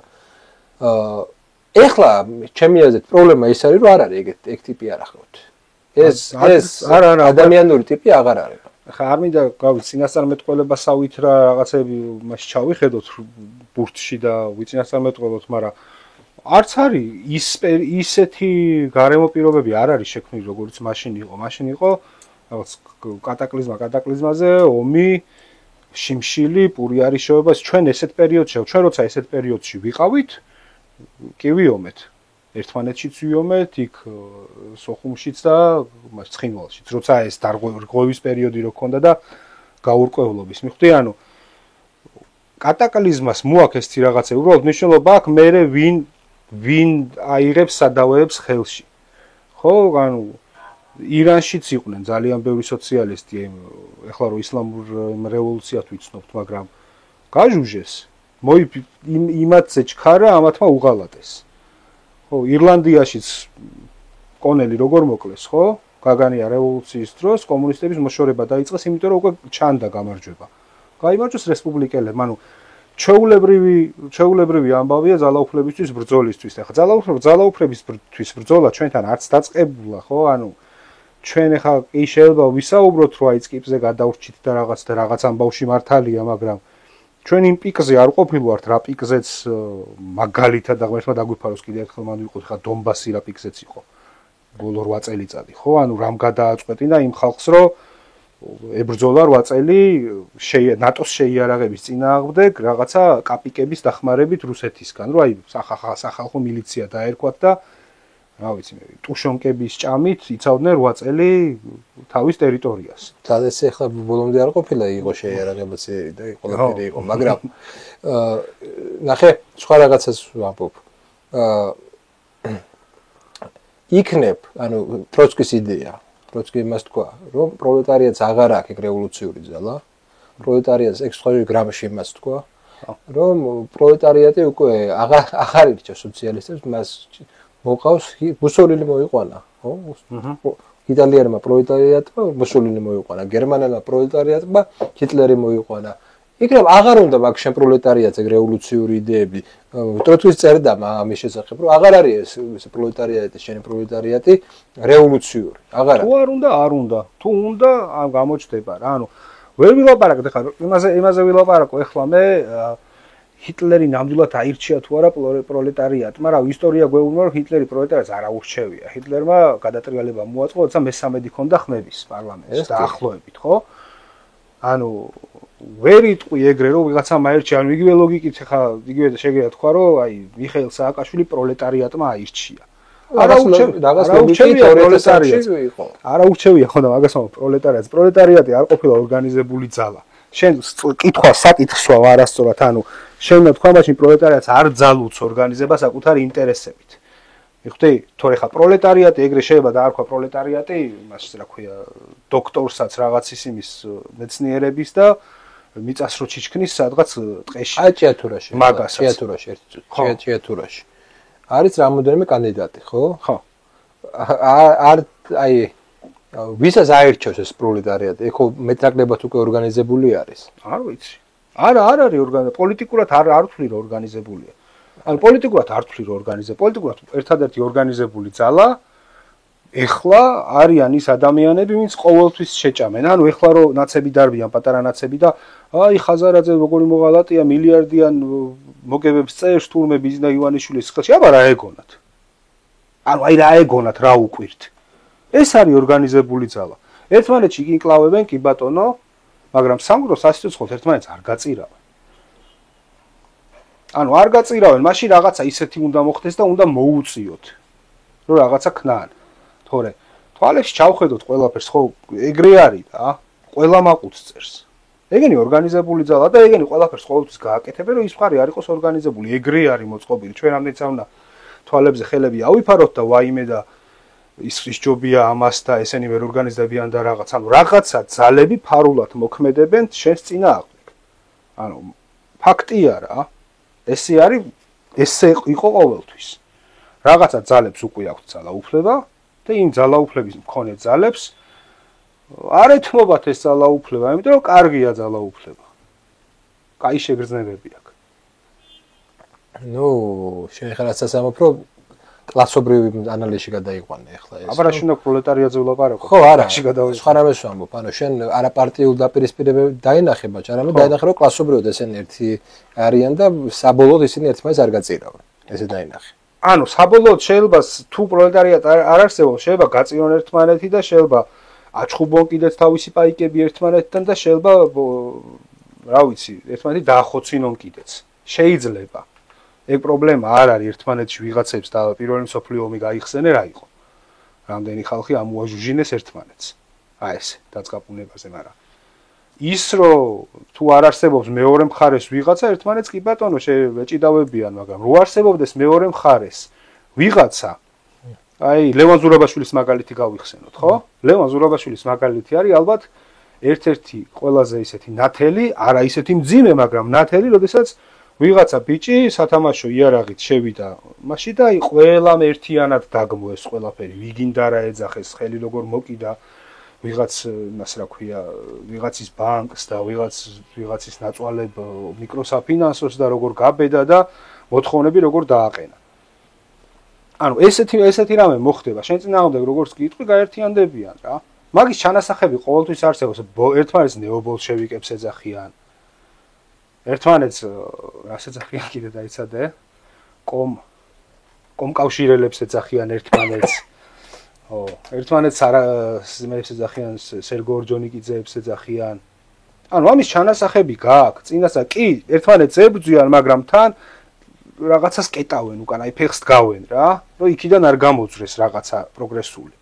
ეხლა ჩემი აზრით პრობლემა ის არის, რომ არ არის ეგ ტიპი არ ახავთ. ეს არა ადამიანური ტიპი აღარ არის. ხა არ მინდა გავიც წინასწარმეტყველებასავით რა რაღაცები მასში ჩავიხედოთ ბურთში და ვიწინასწარმეტყველოთ, მაგრამ არც არის ისეთი გარემო პირობები არ არის შექმნილი როგორც მაშინ იყო. მაშინ იყო რაღაც კატაკლიზმაზე, ომი, შიმშილი, პური არიშოება, ჩვენ ესეთ პერიოდში, ჩვენ როცა ესეთ პერიოდში ვიყავით, კი ვიომეთ. ერთმანეთშიც ვიომეთ, იქ სოხუმშიც და ცხინვალშიც, როცა ეს დარღვევის პერიოდი რო ქონდა და გაურკვევლობის. მიხვდი, ანუ კატაკლიზმას მოაქვს ეს რაღაცა, უბრალოდ მნიშვნელობა აქვს მე ვინ აიღებს სადავეებს ხელში. ხო, ანუ ირანშიც იყვნენ ძალიან ბევრი სოციალისტი, ეხლა რო ისლამურ რევოლუციას ვიცნობთ, მაგრამ გაჟუჟეს. იმათზე ჩქარა, ამათმა უღალატეს. ხო, ირლანდიაშიც კონელი როგორ მოკლეს, ხო? გაგანია რევოლუციის დროს კომუნისტების მოშორება დაიწყეს, იმიტომ რომ უკვე ჩანდა გამარჯვება. გაიმარჯვეს რესპუბლიკელებმა, ანუ ჩვეულებრივი ამბავია ძალაუფლებისთვის ბრძოლისთვის. ახლა ძალაუფლებისთვის ბრძოლა ჩვენთან არც დაწყებულა, ხო? ანუ ჩვენ ახლა კი შეიძლება ვისაუბროთ, რომ აი წკიპზე გადავრჩით და რაღაც ამბავში მართალია, მაგრამ ჩვენ იმ პიკზე არ ყოფილვართ, რა პიკზეც მაგალითად აღმერთმა დაგვიფაროს კიდე ერთხელ მანდ ვიყოთ, ხა დონბასი რა პიკზეც იყო. ბოლო 8 წელიწადი, ხო? ანუ რამ გადააწყვეტინა იმ ხალხს, რომ ებრძოლა 8 წელი ნატოს შეიარაღების წინააღმდეგ რაღაცა კაპიკების დახმარებით რუსეთისგან, რომ აი სახალხო მილიცია დაერქვათ და რა ვიცი მე, ტუშონკების ჭამით იცავდნენ 8 წელი თავის ტერიტორიას. სადაც ახლა ბოლომდე არ ყოფილა იყო შეიარაღებაც და ყველაფერი იყო, მაგრამ ნახე, სხვა რაღაცას ვამბობ. იქნებ, ანუ ტროცკის იდეა, ტროცკი იმას თქვა, რომ პროლეტარიატს აღარ აქვს ეგ რევოლუციური ძალა, პროლეტარიატს ეგ სხვა გრამში იმას თქვა, რომ პროლეტარიატი უკვე აღარ ირჩევს სოციალისტებს, მას მოყავს მუსოლინი მოიყვანა, ხო? იტალიელმა პროლეტარიატმა მუსოლინი მოიყვანა, გერმანელმა პროლეტარიატმა ჰიტლერი მოიყვანა. იქნებ აღარ უნდა მაგ შენ პროლეტარიატს ეგ რევოლუციური იდეები. ტროცკის წერდა ამის შესახებ, რომ აღარ არის ეს პროლეტარიატი, შენი პროლეტარიატი რევოლუციური. აღარ არის. თუ არ უნდა, არ უნდა. თუ უნდა, გამოჩნდება რა. ანუ ვერ ვილაპარაკეთ ახლა იმაზე ვილაპარაკო ახლა მე ჰიტლერი ნამდვილად აირჩია თუ არა პროლეტარიატმა, რა ისტორია გვეუბნება, რომ ჰიტლერი პროლეტარიატს არ აურჩევია. ჰიტლერმა გადატრიალება მოაწყო, როცა მესამედი ქონდა ხმების პარლამენტს დაახლოებით, ხო? ანუ ვერ იტყვი ეგრე, რომ ვიღაცამ აირჩია, ანუ იგივე ლოგიკით ხა იგივე შეგიძლია თქვა, რომ აი მიხეილ სააკაშვილი პროლეტარიატმა აირჩია. არა ურჩევია ხო და მაგას მომო პროლეტარიატს. პროლეტარიატი არ ყოფილა ორგანიზებული ძალა. შენ კითხვა საკითხს ვარ არასწორად, ანუ შენ თქვა მაშინ პროლეტარიატს არ ძალუც ორგანიზება საკუთარი ინტერესებით. მიხვდი? თორე ხა პროლეტარიატი, ეგრე შეიძლება დაარქვა პროლეტარიატი, იმას რა ქვია, დოქტორსაც რაღაც ისიმის მეცნიერების და მიწას რო ჩიჩქნის სადღაც ტყეში. აი ჭიათურაში. მაგასაც. ჭიათურაში ჭიათურაში. არის რამოდენიმე კანდიდატი, ხო? ხო. აი ვისაც აერჩევს ეს პროლეტარიატი, ეხო მეტნაკლებად უკვე ორგანიზებული არის. არ ვიცი. არ არის პოლიტიკურად არ ვთვლი რომ ორგანიზებულია. ანუ პოლიტიკურად არ ვთვლი რომ ორგანიზებული. პოლიტიკურად ერთადერთი ორგანიზებული ძალა ეხლა არიან ის ადამიანები, ვინც ყოველთვის შეჭამენ. ანუ ეხლა რომ ნაცები დარბიან, პატარა ნაცები და აი ხაზარაძე როგორი მოღალატეა, მილიარდიან მოგებებს წერს თურმე ბიზნა ივანიშვილის ხელში. აბა რა ეგონათ? ანუ აი რა ეგონათ, რა უკვირთ? ეს არის ორგანიზებული ძალა. ერთმანეთში იკინკლავებენ კი ბატონო, მაგრამ სამგროს ასიცოცხლოთ ერთმანეთს არ გაწირავენ. ანუ არ გაწირავენ, მაშინ რაღაცა ისეთი უნდა მოხდეს და უნდა მოუწიოთ, რომ რაღაცა ქნან. თორე თვალებში ჩავხედოთ ყველაფერს, ხო, ეგრე არის რა, ყველა მაყუთს წერს. ეგენი ორგანიზებული ძალა და ეგენი ყველაფერს ყოველთვის გააკეთებენ, რომ ის მხარე არ იყოს ორგანიზებული, ეგრე არის მოწყობილი. ჩვენ ამდენიც უნდა თვალებზე ხელები ავიფაროთ და ვაიმე და ის ჯობია ამას და ესენი ვერ ორგანიზდებიან და რაღაც, ანუ რაღაცა ძალები ფარულად მოქმედებენ შენს წინააღმდეგ. ანუ ფაქტია რა. ესე არის, ესე იყო ყოველთვის. რაღაცა ძალებს უკვე აქვს ძალაუფლება და იმ ძალაუფლების მქონე ძალებს არ ეთმობათ ეს ძალაუფლება, იმიტომ რომ კარგია ძალაუფლება. კაი შეგრძნებები აქვს. ნუ შენ ხარ სასამართლო კლასობრივი ანალიზში გადაიყვანე ახლა ეს. აბა რა შენ პროლეტარიატზე ვლაპარაკობ? ხო, არა. სხვა რამეს ვამბობ. ანუ შენ არა პარტიულ დაპირისპირებებს დაინახე, მაგრამ არამედ დაინახე რომ კლასობრივად ესენი ერთი არიან და საბოლოოდ ისინი ერთმანეთს არ გაწირავენ. ესე დაინახე. ანუ საბოლოოდ შეიძლება თუ პროლეტარიატი არ არსებობს, შეიძლება გაწირონ ერთმანეთი და შეიძლება აჩხუბონ კიდეც თავისი პაიკები ერთმანეთთან და შეიძლება რა ვიცი, ერთმანეთი დაახოცინონ კიდეც. შეიძლება. ეგ პრობლემა არ არის ერთმანეთში ვიღაცებს და პირველი მსოფლიო ომი გაიხსენე რა იყო. რამდენი ხალხი ამოაჟუჟინეს ერთმანეთს. აი ეს დაწყაპუნებაზე, მაგრამ ის რომ თუ არ არსებობს მეორე მხარეს ვიღაცა ერთმანეთს კი ბატონო შეეჭიდავებიან, მაგრამ რო არსებობდეს მეორე მხარეს ვიღაცა აი ლევან ზურაბაშვილის მაგალითი გავიხსენოთ, ხო? ლევან ზურაბაშვილის მაგალითი არის ალბათ ერთ-ერთი ყველაზე ისეთი ნათელი, არა ისეთი მძიმე, მაგრამ ნათელი, როდესაც ვიღაცა ბიჭი სათამაშო იარაღით შევიდა მაშინ და აი ყველამ ერთიანად დაგმო ეს ყველაფერი, ვიგინდა რა ეძახეს, ხელი როგორ მოკიდა ვიღაც მას რა ქვია, ვიღაცის ბანკს და ვიღაცის ნაწვალებ მიკროსაფინანსოს და როგორ გაბედა და მოთხოვნები როგორ დააყენა. ანუ ესეთი რამე მოხდება, შენ წინააღმდეგ როგორც კითხვი გაერთიანდებიან რა. მაგის ჩანასახები ყოველთვის არსებობს, ერთმანეთს ნეობოლშევიკებს ეძახიან. ერთმანეთს რას ეძახიან კიდე დაიცადე? კომკავშირელებს ეძახიან ერთმანეთს. ო, ერთმანეთს მებს ეძახიან სერგო ორჯონიკიძეებს ეძახიან. ანუ ამის ჩანასახები გააქვს, წინასა კი ერთმანეთს ებრძვიან, მაგრამ თან რაღაცას კეტავენ უკან, აი ფეხს დგავენ რა, რომ იქიდან არ გამოძრეს რაღაცა პროგრესული.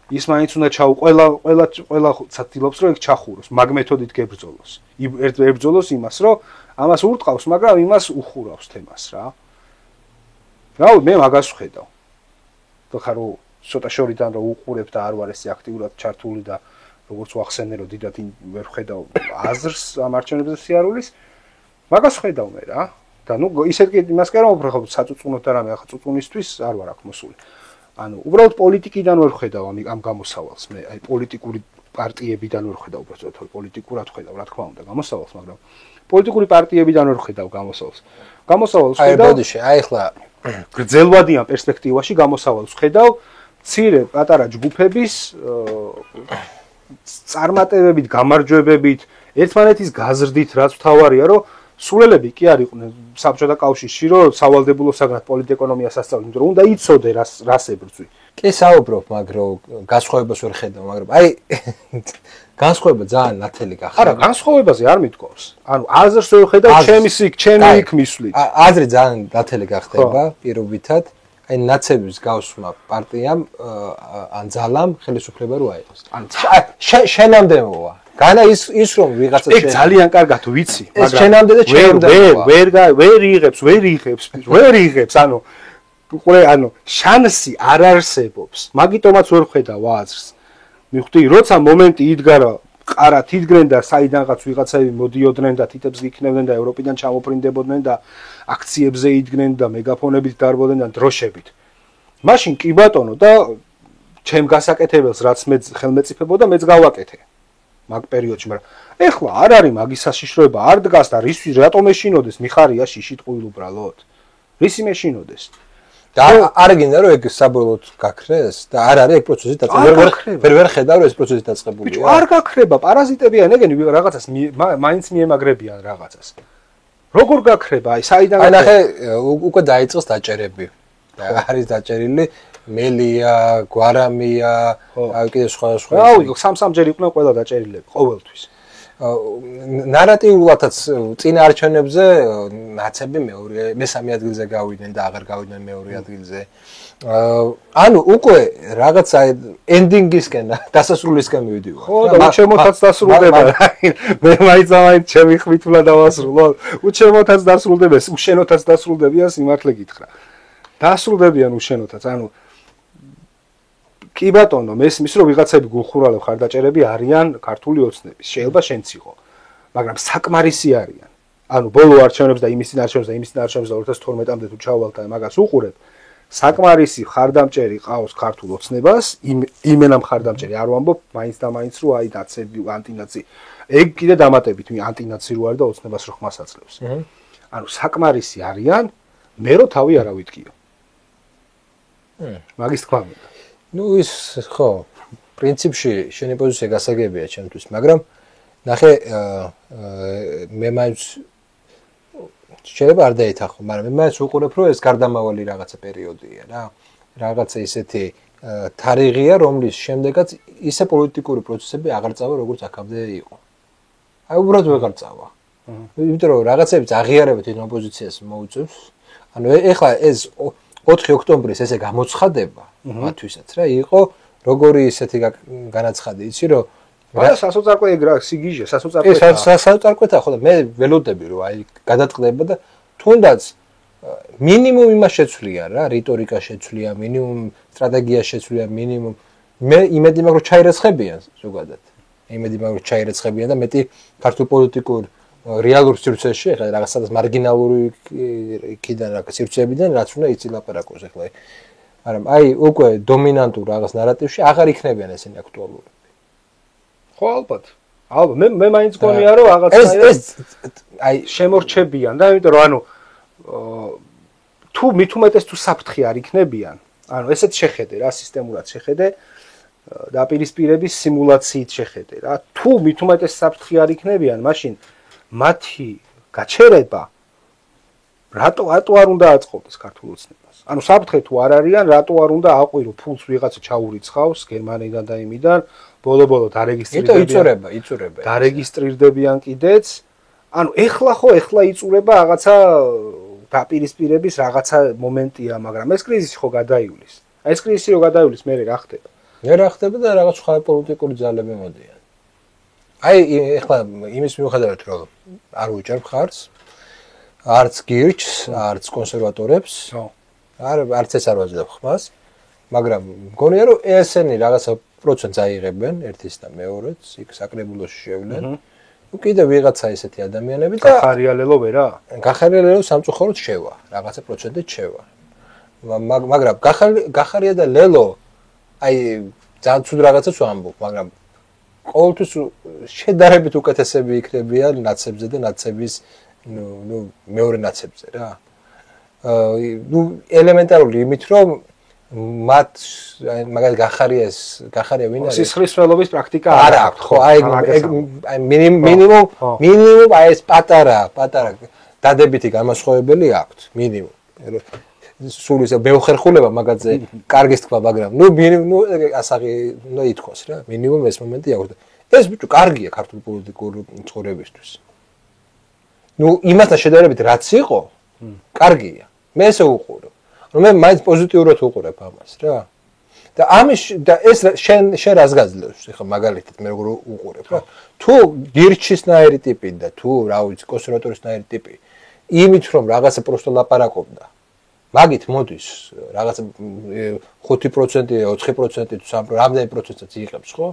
ის მაინც უნდა ყველა ცდილობს რომ ეგ ჩახუროს, მაგ მეთოდით გებრძოლოს. ებრძოლოს იმას, რომ ამას ურტყავს, მაგრამ იმას უხურავს თემას რა. რავი, მე მაგას ვხედავ. ხა რომ ცოტა შორიდან რომ უყურებ და არ ვარ ესე აქტიურად ჩართული და როგორც ვახსენე რომ დიდად ვერ ვხედავ აზრს ამ არჩევნებზე სიარულის, მაგას ვხედავ მე რა. და ნუ ისეთ კი იმას კი არ ვფრთხობ საწუწუნოთ და რამე, ახლა წუწუნისთვის არ ვარ აქ მოსული. ანუ უბრალოდ პოლიტიკიდან ვერ ხედავ ამ გამოსავალს მე, აი პოლიტიკური პარტიებიდან ვერ ხედავ უბრალოდ პოლიტიკურად ხედავ, რა თქმა უნდა, გამოსავალს, მაგრამ პოლიტიკური პარტიებიდან ვერ ხედავ გამოსავალს. გამოსავალს ხედავ. აი ბოდიში, აი ახლა გრძელვადიან პერსპექტივაში გამოსავალს ხედავ, მცირე პატარა ჯგუფების წარმატებებით, გამარჯვებებით, ერთმანეთის გაზრდით, რაც თავარია, რომ სულელები კი არ იყვნენ საბჭოთა კავშირში, რომ სავალდებულო საგნად პოლიტეკონომიას ასწავლენ, რომ უნდა იცოდე რას ებრძვი. კი საუბრობ, მაგრამ განსხვავებას ვერ ხედავ, მაგრამ აი განსხვავება ძალიან ნათელი გახდა. არა, განსხვავებაზე არ მithქვავს. ანუ აზრს ვერ ხედავ, ჩემი იქ მისვლით. აზრი ძალიან ნათელი გახდება პირობითად. აი ნაცების გავსმა პარტიამ ან ძალამ ხელისუფლება რო აიღოს. ანუ შენამდე მოვა. განა ის რომ ვიღაცა ეგ ძალიან კარგად ვიცი, მაგრამ შენამდე და ჩემამდე ვერ იღებს, ანუ ყურე, ანუ შანსი არ არსებობს. მაგიტომაც ვერ ხედავ აზრს. მივხვდი, როცა მომენტი იდგა რა ყარათ იდგნენ და საიდანღაც ვიღაცები მოდიოდნენ და თითებს იქნებდნენ და ევროპიდან ჩამოფრინდებოდნენ და აქციებზე იდგნენ და მეგაფონებით დარბოდნენ და დროშებით. მაშინ კი ბატონო და ჩემ გასაკეთებელს რაც მე ხელმეწიფებოდა მეც გავაკეთე მაგ პერიოდში, მაგრამ ეხლა არ არის მაგის საშიშროება, არ დგას და რის რატომ ეშინოდეს მიხარია შიშით ყვილ უბრალოდ. რისი მეშინოდეს? და არ გინდა რომ ეგ საბოლოოდ გაქრეს და არ არის ეგ პროცესი დაწყებული. ვერ ხედავ რომ ეს პროცესი დაწყებულია. ბიჭო, არ გაქრება, პარაზიტებიან ეგენი რაღაცას მაინც მიემაგრებიან რაღაცას. როგორ გაქრება? აი საიდან აი ნახე, უკვე დაიწყეს დაჭერები. და არის დაჭერილი მელია, გვარამია, აი კიდე სხვა. აუ, სამ-სამჯერ იყვნენ ყველა დაჭერილები ყოველთვის. ნარატიულადაც წინა არჩევნებზე ნაცები მესამე ადგილზე გავიდნენ და აღარ გავიდნენ მეორე ადგილზე. ანუ უკვე რაღაც ენდინგისკენ, დასასრულისკენ მივიდივარ. ხო, და უჩემოთაც დასრულდება. მე მაინც ჩემი ხმით უნდა დავასრულო. უჩემოთაც დასრულდება, უშენოთაც დასრულდებიან, სიმართლე გითხრა. დასრულდებიან უშენოთაც, ანუ კი ბატონო, მესმის რომ ვიღაცები გულხურალებ ხარდაჭერები არიან ქართული ოცნების. შეიძლება შენც იყო, მაგრამ საკმარისი არიან. ანუ ბოლო არჩევნებს და იმის წინ არჩევნებს და იმის წინ არჩევნებს და 2012-მდე თუ ჩავვალთ და მაგას უყურებ, საკმარისი ხარდამჭერი ყავს ქართულ ოცნებას, იმენა ხარდამჭერი არ ვამბობ, მაინც და მაინც რო აი ნაცები, ანტინაცი. ეგ კიდე დამატებით, ანტინაცი რო არის და ოცნებას რო ხმას აძლევს. ანუ საკმარისი არიან, მე რო თავი არა ვიტკიო. მაგის თქვა მინდა. Ну ის ხო, პრინციპში შენი პოზიცია გასაგებია ჩემთვის, მაგრამ ნახე მე მაინც შეიძლება არ დაეთახო, მაგრამ მე მაინც უყურებ რომ ეს გარდამავალი რაღაცა პერიოდია რა. რაღაცა ისეთი თარიღია, რომლის შემდეგაც ისე პოლიტიკური პროცესები აღარ წავა, როგორც აქამდე იყო. აი უბრალოდ ვეღარ წავა. იმიტომ რომ რაღაცებიც აღიარებათ იმ ოპოზიციას მოუწევს. ანუ ეხლა ეს 4 ოქტომბრის ესე გამოცხადება მათთვისაც რა იყო როგორი ისეთი განაცხადი იცი რომ რა სასოწარკვე ეგ რა სიგიჟე სასოწარკვე სასოწარკვეთა ხო და მე ველოდები რომ აი გადაწყდება და თუნდაც მინიმუმ იმას შეცვლია რა რიტორიკა შეცვლია მინიმუმ სტრატეგია შეცვლია მინიმუმ მე იმედი მაქვს რომ ჩაირეცხებიან ზოგადად იმედი მაქვს რომ ჩაირეცხებიან და მეტი ქართულ პოლიტიკურ რეალურ სივრცეში ახლა რაღაცა მარგინალური იქიდან რაღაც სივრცეებიდან რაც უნდა იცილაპარაკოს ახლა მაგრამ აი უკვე დომინანტურ რაღაც ნარატივში აღარ იქნებიან ესენი აქტუალურები ხო ალბათ მე მაინც გონია რომ რაღაც აი შემორჩებიან და იმიტომ რომ ანუ თუ მით უმეტეს თუ საფრთხე არ იქნებიან ანუ ესეც შეხედე რა სისტემურად შეხედე დაპირისპირების სიმულაციით შეხედე რა თუ მით უმეტეს საფრთხე არ იქნებიან მაშინ მათი გაჩერება რატო არ უნდა აწყობდეს ქართულ ოცნებას ანუ საფრთხე თუ არ არიან რატო არ უნდა აყვირო ფულს ვიღაცა ჩაურიცხავს გერმანიდან და იმიდან ბოლო იწურება დარეგისტრირდებიან კიდეც ანუ ეხლა იწურება რაღაცა დაპირისპირების რაღაცა მომენტია მაგრამ ეს კრიზისი ხო გადაივლის აი ეს კრიზისი რო გადაივლის მე რა ხდება და რაღაც სხვა პოლიტიკური ძალები მოდიან აი ეხლა იმის მიუხედავად რომ არ უჭერებ ხარს არც გირჩს არც კონსერვატორებს არც ეს არ ვაძლევ ხმას მაგრამ მგონია რომ ესენი რაღაცა პროცენტს აიღებენ ერთის და მეორეც იქ საკრებულოში შევლენ ну კიდე ვიღაცა ესეთი ადამიანები და გახარიალელო ვერა გახარიალელო სამწუხაროდ შევა რაღაცა პროცენტით შევა მაგრამ გახარია და ლელო აი ძალიან ცუდ რაღაცას ვამბობ მაგრამ ყოველთვის შედარებით უკეთესები იქნებიან ნაცებზე და ნაცების ნუ მეორე ნაცებზე რა ნუ ელემენტარული იმით რომ მათ მაგალითად გახარია ვინ არის სისხლისმცველობის პრაქტიკა არ აქვს ხო აი მინიმუმ აი ეს პატარა დადებითი განმასხვავებელი აქვს მინიმუმ სულ ისე მეუხერხულება მაგაზე კარგის თქვა მაგრამ ნუ ასაღი უნდა ითქვას რა მინიმუმ ეს მომენტი აქვს ეს ბიჭო კარგია ქართულ პოლიტიკურ ცხოვრებისთვის ნუ იმასთან შედარებით რაც იყო კარგია მე ესე უყურებ რომ მე მაინც პოზიტიურად უყურებ ამას რა და ამის და ეს შენ რას გაძლევს ახლა მაგალითად მე როგორ უყურებ რა თუ გირჩისნაირი ტიპი და თუ რა ვიცი კონსერვატორისნაირი ტიპი იმით რომ რაღაცა პროსტო ლაპარაკობდა მაგით მოდის რაღაც 5%, 4% თუ რამდენი პროცენტიც იღებს, ხო?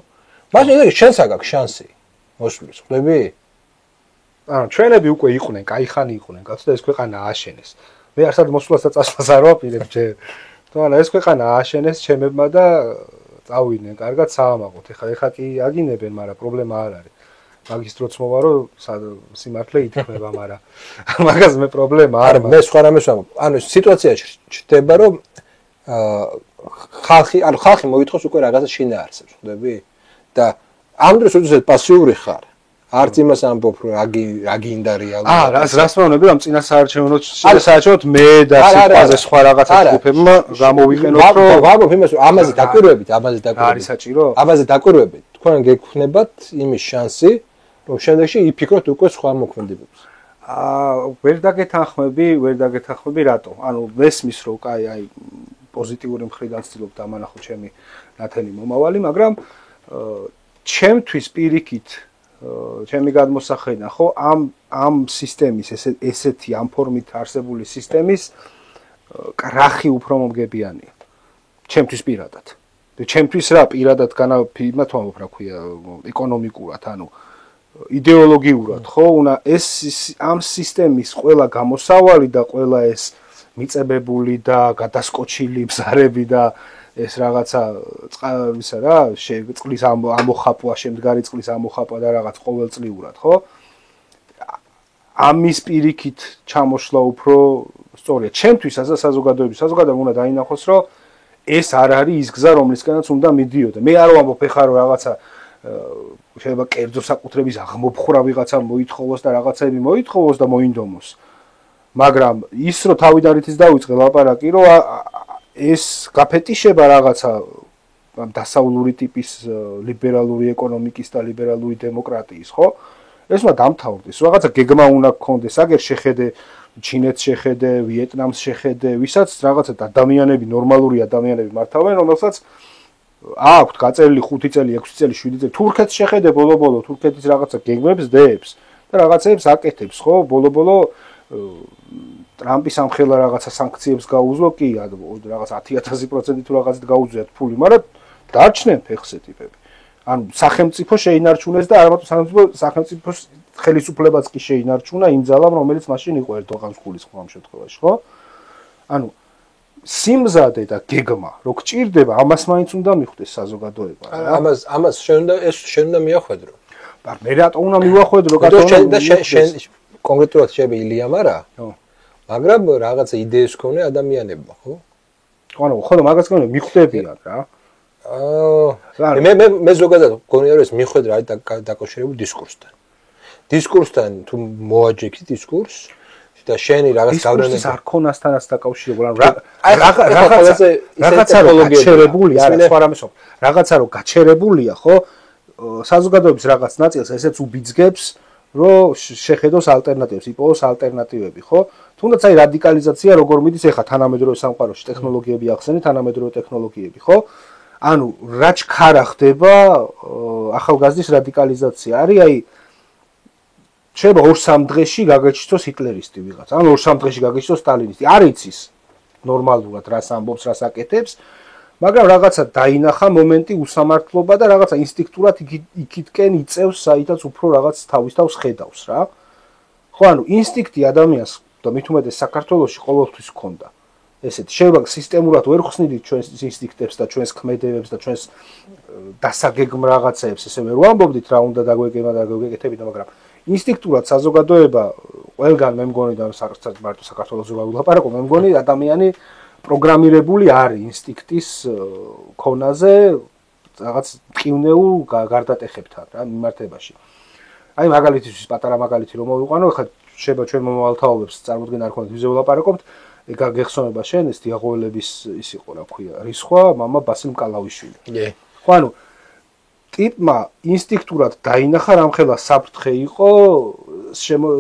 მაგრამ ეს შენს აქვს შანსი მოსვლის, ხვდები? ანუ ჩვენები უკვე იყვნენ, кай ხანი იყვნენ, კაცო და ეს ქვეყანა ააშენეს. მე არსად მოსვლას და წასვლას არ ვაპირებ ჯერ. თუმცა ეს ქვეყანა ააშენეს ჩემებმა და წავიდნენ, კარგად საამაყოთ. ეხლა კი აგინებენ, მაგრამ პრობლემა არ არის. მაგის დროც მოვა რომ სიმართლე ითქმება, მაგრამ მაგას მე პრობლემა არ მაქვს. მე სხვა რამეს ვამბობ. ანუ სიტუაცია ჩდება რომ ხალხი მოითხოვს უკვე რაღაცა შინაარსებს, ხვდები? და ამ დროს როდესაც პასიური ხარ, არც იმას ამბობ რომ რა გინდა რეალურად. რას მეუბნები რომ წინა საარჩევნოდ მე და სიტყვაზე სხვა რაღაცა ჯგუფებმა გამოვიყენოთ რომ ვამბობ იმას რომ ამაზე დაკვირვებით. არის საჭირო? ამაზე დაკვირვებით. თქვენ გექნებათ იმის შანსი რომ შემდეგში იფიქროთ უკვე სხვა მოქმედებებს. ვერ დაგეთანხმები რატო? ანუ მესმის რომ აი პოზიტიური მხრიდან ვცდილობ დამანახო ჩემი ნათელი მომავალი, მაგრამ ჩემთვის პირიქით ჩემი გადმოსახედიდან ხო ამ სისტემის ესეთი ამ ფორმით არსებული სისტემის კრახი უფრო მომგებიანია ჩემთვის პირადად. და ჩემთვის რა პირადად განაფირმა თუ ამბობ რა ქვია ეკონომიკურად, ანუ იდეოლოგიურად ხო უნდა ეს ამ სისტემის ყველა გამოსავალი და ყველა ეს მიწებებული და გადასკოჩილი ბზარები და ეს რაღაცა ისა რა წყლის ამოხაპვა, შემდგარი წყლის ამოხაპვა და რაღაც ყოველწლიურად, ხო? ამის პირიქით ჩამოშლა უფრო სწორია. ჩემთვის საზოგადოება უნდა დაინახოს, რომ ეს არ არის ის გზა, რომლისკენაც უნდა მიდიოდა. მე არ ვამბობ ეხლა რომ რაღაცა შეიძლება კერძო საკუთრების აღმოფხვრა ვიღაცა მოითხოვოს და რაღაცები მოითხოვოს და მოინდომოს. მაგრამ ის რომ თავიდან რითიც დავიწყე ლაპარაკი, რომ ეს გაფეტიშება რაღაცა დასავლური ტიპის ლიბერალური ეკონომიკის და ლიბერალური დემოკრატიის, ხო? ეს უნდა დამთავრდეს. რაღაცა გეგმა უნდა გქონდეს, აგერ შეხედე ჩინეთს შეხედე, ვიეტნამს შეხედე, ვისაც რაღაცა ადამიანები, ნორმალური ადამიანები მართავენ, რომელსაც აქვთ გაწერილი 5 წელი, 6 წელი, 7 წელი. თურქეთს შეხედე ბოლო-ბოლო, თურქეთის რაღაცა გეგმებს დებს და რაღაცებს აკეთებს, ხო? ბოლო-ბოლო ტრამპის ამხელა რაღაცა სანქციებს გაუძლო, კი, რაღაცა 10,000% თუ რაღაცით გაუძლიათ ფული, მაგრამ დარჩნენ ფეხზე ტიპები. ანუ სახელმწიფო შეინარჩუნეს და არ მარტო სახელმწიფოს ხელისუფლებაც კი შეინარჩუნა იმ ძალამ, რომელიც მაშინ იყო ერდოღანს ხულის ამ შემთხვევაში, ხო? ანუ სიმზადე და გეგმა რო გჭირდება, ამას მაინც უნდა მიხვდეს საზოგადოება. ამას შენ უნდა მიახვედრო. მე რატო უნდა მივახვედრო, კაცო? შენ კონკრეტულად შეიძლება ილიამ არა? მაგრამ რაღაცა იდეის ქონე ადამიანებმა, ხო? ანუ ხო და მაგას გონე მიხვდებიან რა. მე ზოგადად გონია რომ ეს მიხვედრა არის დაკავშირებული დისკურსთან თუ მოაჯექი დისკურს და შენი რაღაც გავლენა არ ქონასთანაც დაკავშირებული, ანუ რაღაცა რო გაჩერებულია, სხვა რამე შო. რაღაცა რო გაჩერებულია, ხო? საზოგადოების რაღაც ნაწილს ესეც უბიძგებს, რომ შეხედოს ალტერნატივებს, იპოვოს ალტერნატივები, ხო? თუნდაც აი რადიკალიზაცია როგორ მიდის ეხა თანამედროვე სამყაროში, ტექნოლოგიები ახსენეთ, თანამედროვე ტექნოლოგიები, ხო? ანუ რა ჩქარა ხდება ახალგაზრდის რადიკალიზაცია? არის აი შეიძლება 2-3 დღეში გაგაჩნდეს ჰიტლერისტი ვიღაცა, ანუ 2-3 დღეში გაგაჩნდეს სტალინისტი. არ იცის ნორმალურად რას ამბობს, რას აკეთებს, მაგრამ რაღაცა დაინახა მომენტი უსამართლობა და რაღაცა ინსტინქტურად იქითკენ იწევს, საითაც უფრო რაღაც თავის თავს ხედავს რა. ხო, ანუ ინსტინქტი ადამიანს და მით უმეტეს საქართველოში ყოველთვის ჰქონდა. ესეთი შეიძლება სისტემურად ვერ ხსნიდით ჩვენს ინსტინქტებს და ჩვენს ქმედებებს და ჩვენს დასაგეგმ რაღაცებს, ესე ვერ ვამბობდით რა უნდა დაგვეკება და დაგვეკეთებით, მაგრამ ინსტინქტურად საზოგადოება ყველგან მე მგონი და მარტო საქართველოსზე ვილაპარაკო, მე მგონი ადამიანი პროგრამირებული არის ინსტინქტის ქონაზე რაღაც ტკივნეულ გარდატეხებთან რა მიმართებაში. აი მაგალითისთვის პატარა მაგალითი რომ მოვიყვანო, ხა შეიძლება ჩვენ მომავალთაობებს წარმოდგენა არ ქონდეთ, ვიზე ვილაპარაკობთ, გეგხსოვნება შენ ეს დიაღოველების ის იყო რა ქვია, რისხვა მამა ბასილ მკალავიშვილი. ხო, ანუ ტიპმა ინსტინქტურად დაინახა რამხელა საფრთხე იყო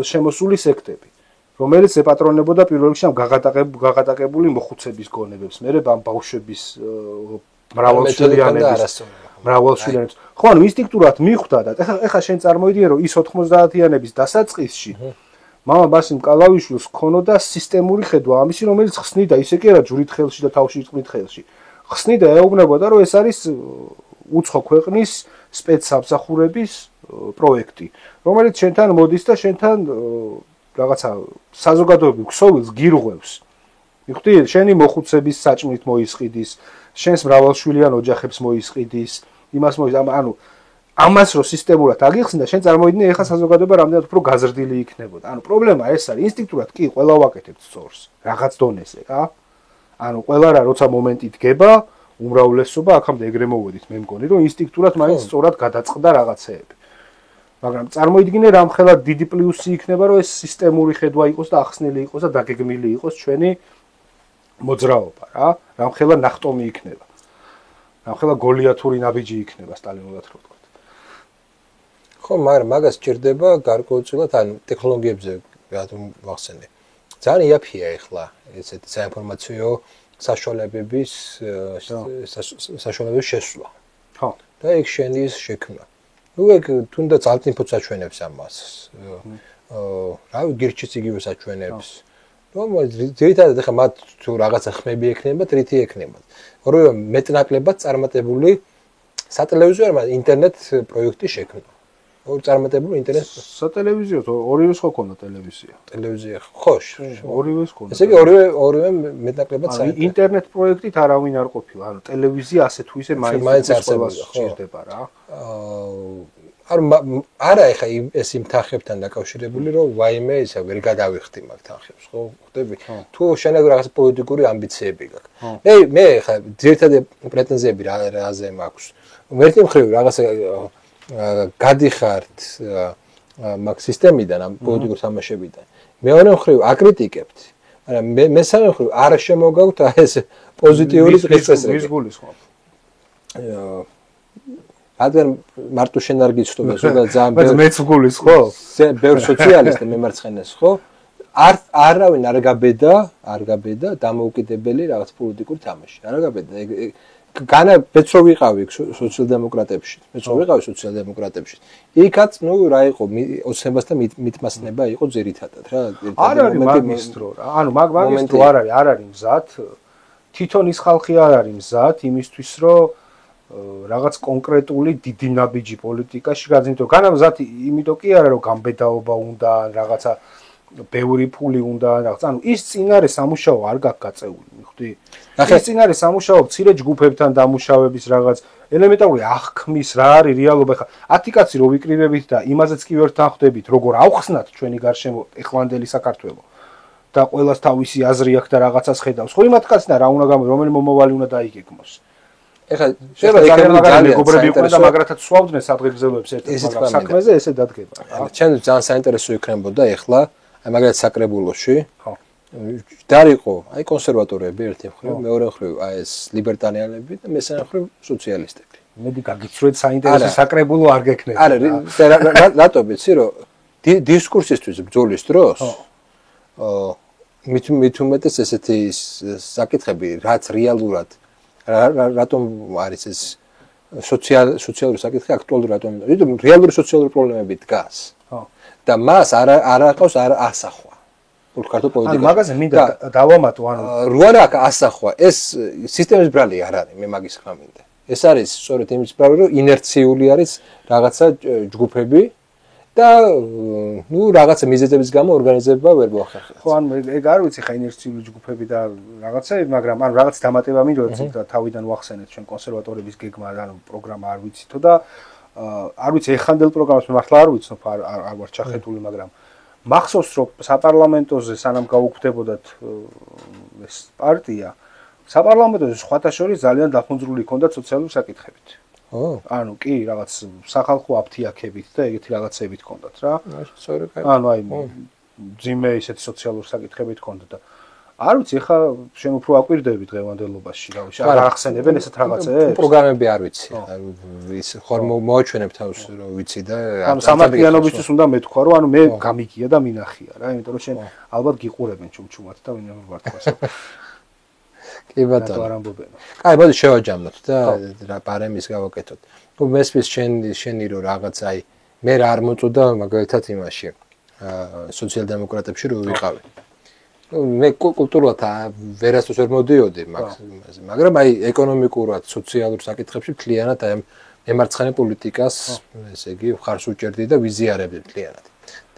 შემოსული სექტები, რომელიც ეპატრონებოდა პირველ რიგში ამ გაღატაკებული მოხუცების გონებებს, მერე ბავშვების მრავალშვილიანების. ხო, ანუ ინსტინქტურად მიხვდა და ეხლა შენ წარმოიდგინე რომ ის 90-იანების დასაწყისში მამა ბასიმ კალავიშვილს ქონოდა სისტემური ხედვა ამისი, რომელიც ხსნიდა ისე კი არა ჯვრით ხელში და თავში წყლით ხელში. ხსნიდა ეუბნებოდა, რომ ეს არის უცხო ქვეყნის სპეცსამსახურების პროექტი, რომელიც შენთან მოდის და შენთან რაღაცა საზოგადოებრივ ქსოვილს გირღვევს. მიხვდი, შენი მოხუცების საჭმლით მოისყიდის, შენს მრავალშვილიან ოჯახებს მოისყიდის, იმას ანუ ამას რო სისტემურად აგიხსნა, შენ წარმოიდგინე, ეხლა საზოგადოება რამდენად უფრო გაზრდილი იქნებოდა. ანუ პრობლემა ეს არის, ინსტინქტურად კი ყველა ვაკეთებთ სწორს, რაღაც დონეზე, რა. ანუ ყველა რა როცა მომენტი დგება, უმრავლესობა აქამდე ეგრე მოვედით, მე მგონი, რომ ინსტინქტურად მაინც სწორად გადაწყდა რაღაცეები. მაგრამ წარმოიდგინე, რამხელა დიდი პლუსი იქნება, რომ ეს სისტემური ხედვა იყოს და ახსნილი იყოს და დაგეგმილი იყოს ჩვენი მოძრაობა, რა. რამხელა ნახტომი იქნება. რამხელა გოლიათური ნაბიჯი იქნება სტალინურად რო ვთქვათ. ხო, მაგრამ მაგას ჭირდება გარკვეულწილად ან ტექნოლოგიებზე რატომ ვახსენე. ძალიან იაფია ეხლა ესეთი საინფორმაციო საშუალებების შესვლა. ხო. და ეგ შენის შექმნა. ნუ ეგ თუნდაც ალტინფოც აჩვენებს ამას. რავი, გირჩიც იგივე საჩვენებს. რომ ძირითადად ახლა მათ თუ რაღაცა ხმები ექნებათ, რითი ექნებათ. ორივე მეტნაკლებად წარმატებული სატელევიზიო ინტერნეტ პროექტი შექმნა. წარმატებული ინტერნეტ სატელევიზიო ორივეს ხო ქონდა ტელევიზია. ტელევიზია ხო, ორივეს ქონდა. ესე იგი ორივე მეტნაკლებად საერთოდ ინტერნეტ პროექტით არავინ არ ყოფილა. ანუ ტელევიზია ასე თუ ისე მაინც არსებობდა რა. არა ეხა ეს იმ თანხებთან დაკავშირებული რომ ვაიმე ისა ვერ გადავიხდი მაგ თანხებს ხო ხვდები თუ შენაგ რაღაც პოლიტიკური ამბიციები გაქვს მე ეხა ძირითადი პრეტენზიები რაზე მაქვს ერთი მხრივ რაღაც გადიხართ მაგ სისტემიდან ამ პოლიტიკურ თამაშებიდან მეორე მხრივ აკრიტიკებთ მაგრამ მესამე მხრივ არ შემოგაქვთ ეს პოზიტიური წესრიგი ის გულისხმობ რადგან მარტო შენ არ გიცხოვე ზოგადად ძალიან მეც გულისხმო ბევრ სოციალისტ მემარცხენეს ხო არავინ არ გაბედა დამოუკიდებელი რაღაც პოლიტიკური თამაში არ გაბედა განა მეც რო ვიყავი სოციალ-დემოკრატებში მეც რო ვიყავი სოციალ-დემოკრატებში იქაც ნუ რა იყო ოცნებასთან მitmasნება იყო ძირითადად რა არ არის მაგისტრო რა ანუ მაგისტრო არ არის მზად თვითონ ის ხალხი არ არის მზად იმისთვის რომ რაღაც კონკრეტული დიდი ნაბიჯი პოლიტიკაში გაძინოთ. განამზად იმიტომ კი არა რომ გამბედაობა უნდა რაღაცა ბევრი ფული უნდა რაღაც. ანუ ის წინარე სამუშაო არ გაქვს გაწეული, მიხვდი? ის წინარე სამუშაო მცირე ჯგუფებთან დამუშავების რაღაც ელემენტარული აღქმის რა არის რეალობა. ხა 10 კაცი რო ვიკრიბებით და იმაზეც კი ვერ თანხდებით, როგორ ავხსნათ ჩვენი გარშემო ეხლანდელი საქართველო. და ყველას თავისი აზრი აქვს და რაღაცას ხედავს. ხო იმათ კაცს და რა უნდა გამო რომელი მომავალი უნდა დაიგეგმოს. ეხლა შეიძლება ძალიან მეგობრები იყვნენ და მაგრათაც სვავდნენ სადღეგრძელოებს ერთად მაგრამ საქმეზე ესე დადგება რა. ჩვენ ძალიან საინტერესო იქნებოდა ეხლა აი მაგალითად საკრებულოში. ხო. დარიყო აი კონსერვატორები ერთი მხრივ, მეორე მხრივ აი ეს ლიბერტარიანები და მესამე მხრივ სოციალისტები. მედი გაგიცრუეთ საინტერესო საკრებულო არ გექნება. არა, რატო ვიცი რომ დისკურსისთვის ბრძოლის დროს მით უმეტეს ესეთი საკითხები რაც რეალურად რატომ არის ეს სოციალური საკითხი აქტუალური რატომ იმიტომ რეალური სოციალური პრობლემები დგას ხო და მას არ აყავს ასახვა ქართულ პოლიტიკაში ანუ მაგაზე მინდა დავამატო ანუ რო არა ასახვა ეს სისტემის ბრალი არ არის მე მაგის ხმა მინდა ეს არის სწორედ იმის ბრალი რომ ინერციული არის რაღაცა ჯგუფები და ნუ რაღაცა მიზეზების გამო ორგანიზება ვერ მოახერხებს. ხო, ანუ ეგ არ ვიცი ხა ინერციული ჯგუფები და რაღაცები, მაგრამ ანუ რაღაც დამატება მინდოდა თავიდან ვახსენეთ ჩვენ კონსერვატორების გეგმა, ანუ პროგრამა არ ვიცითო და არ ვიცი ეხანდელ პროგრამას მე მართლა არ ვიცნობ, არ ვარ ჩახეთული, მაგრამ მახსოვს რომ საპარლამენტოზე სანამ გაუქმდებოდათ ეს პარტია, საპარლამენტოზე სხვათა შორის ძალიან დახუნძრული ჰქონდა სოციალური საკითხებით. ანუ კი რაღაც სახალხო აფთიაქებით და ეგეთი რაღაცებით ჰქონდათ რა. ანუ აი ძიმე ისეთი სოციალური საკითხებით ჰქონდათ და არ ვიცი ხა შენ უფრო აკვირდები დღევანდელობაში რა ვიცი არ ახსენებენ ესეთ რაღაცებს. პროგრამები არ ვიცი. ის ხარ მოაჩვენებ თავს რომ ვიცი და ანუ სამართლიანობისთვის უნდა მეთქვა რომ ანუ მე გამიგია და მინახია რა იმიტომ რომ შენ ალბათ გიყურებენ ჩუმჩუმად და ვინ არ ვარტყას. კი ბატონო. კაი, მოდი შევაჯამოთ და რა პარემის გავაკეთოთ. ნუ მესმის შენი რომ რაღაც აი მე რა არ მოწოდა მაგალითად იმაში. სოციალ-დემოკრატებში რო ვიყავი. მე კულტურულად ვერასდროს ვერ მოდიოდი მაგაზე, მაგრამ აი ეკონომიკურად, სოციალურ საკითხებში მთლიანად აი მემარცხენე პოლიტიკას, ესე იგი, ხარს უჭერდი და ვიზიარებდი მთლიანად.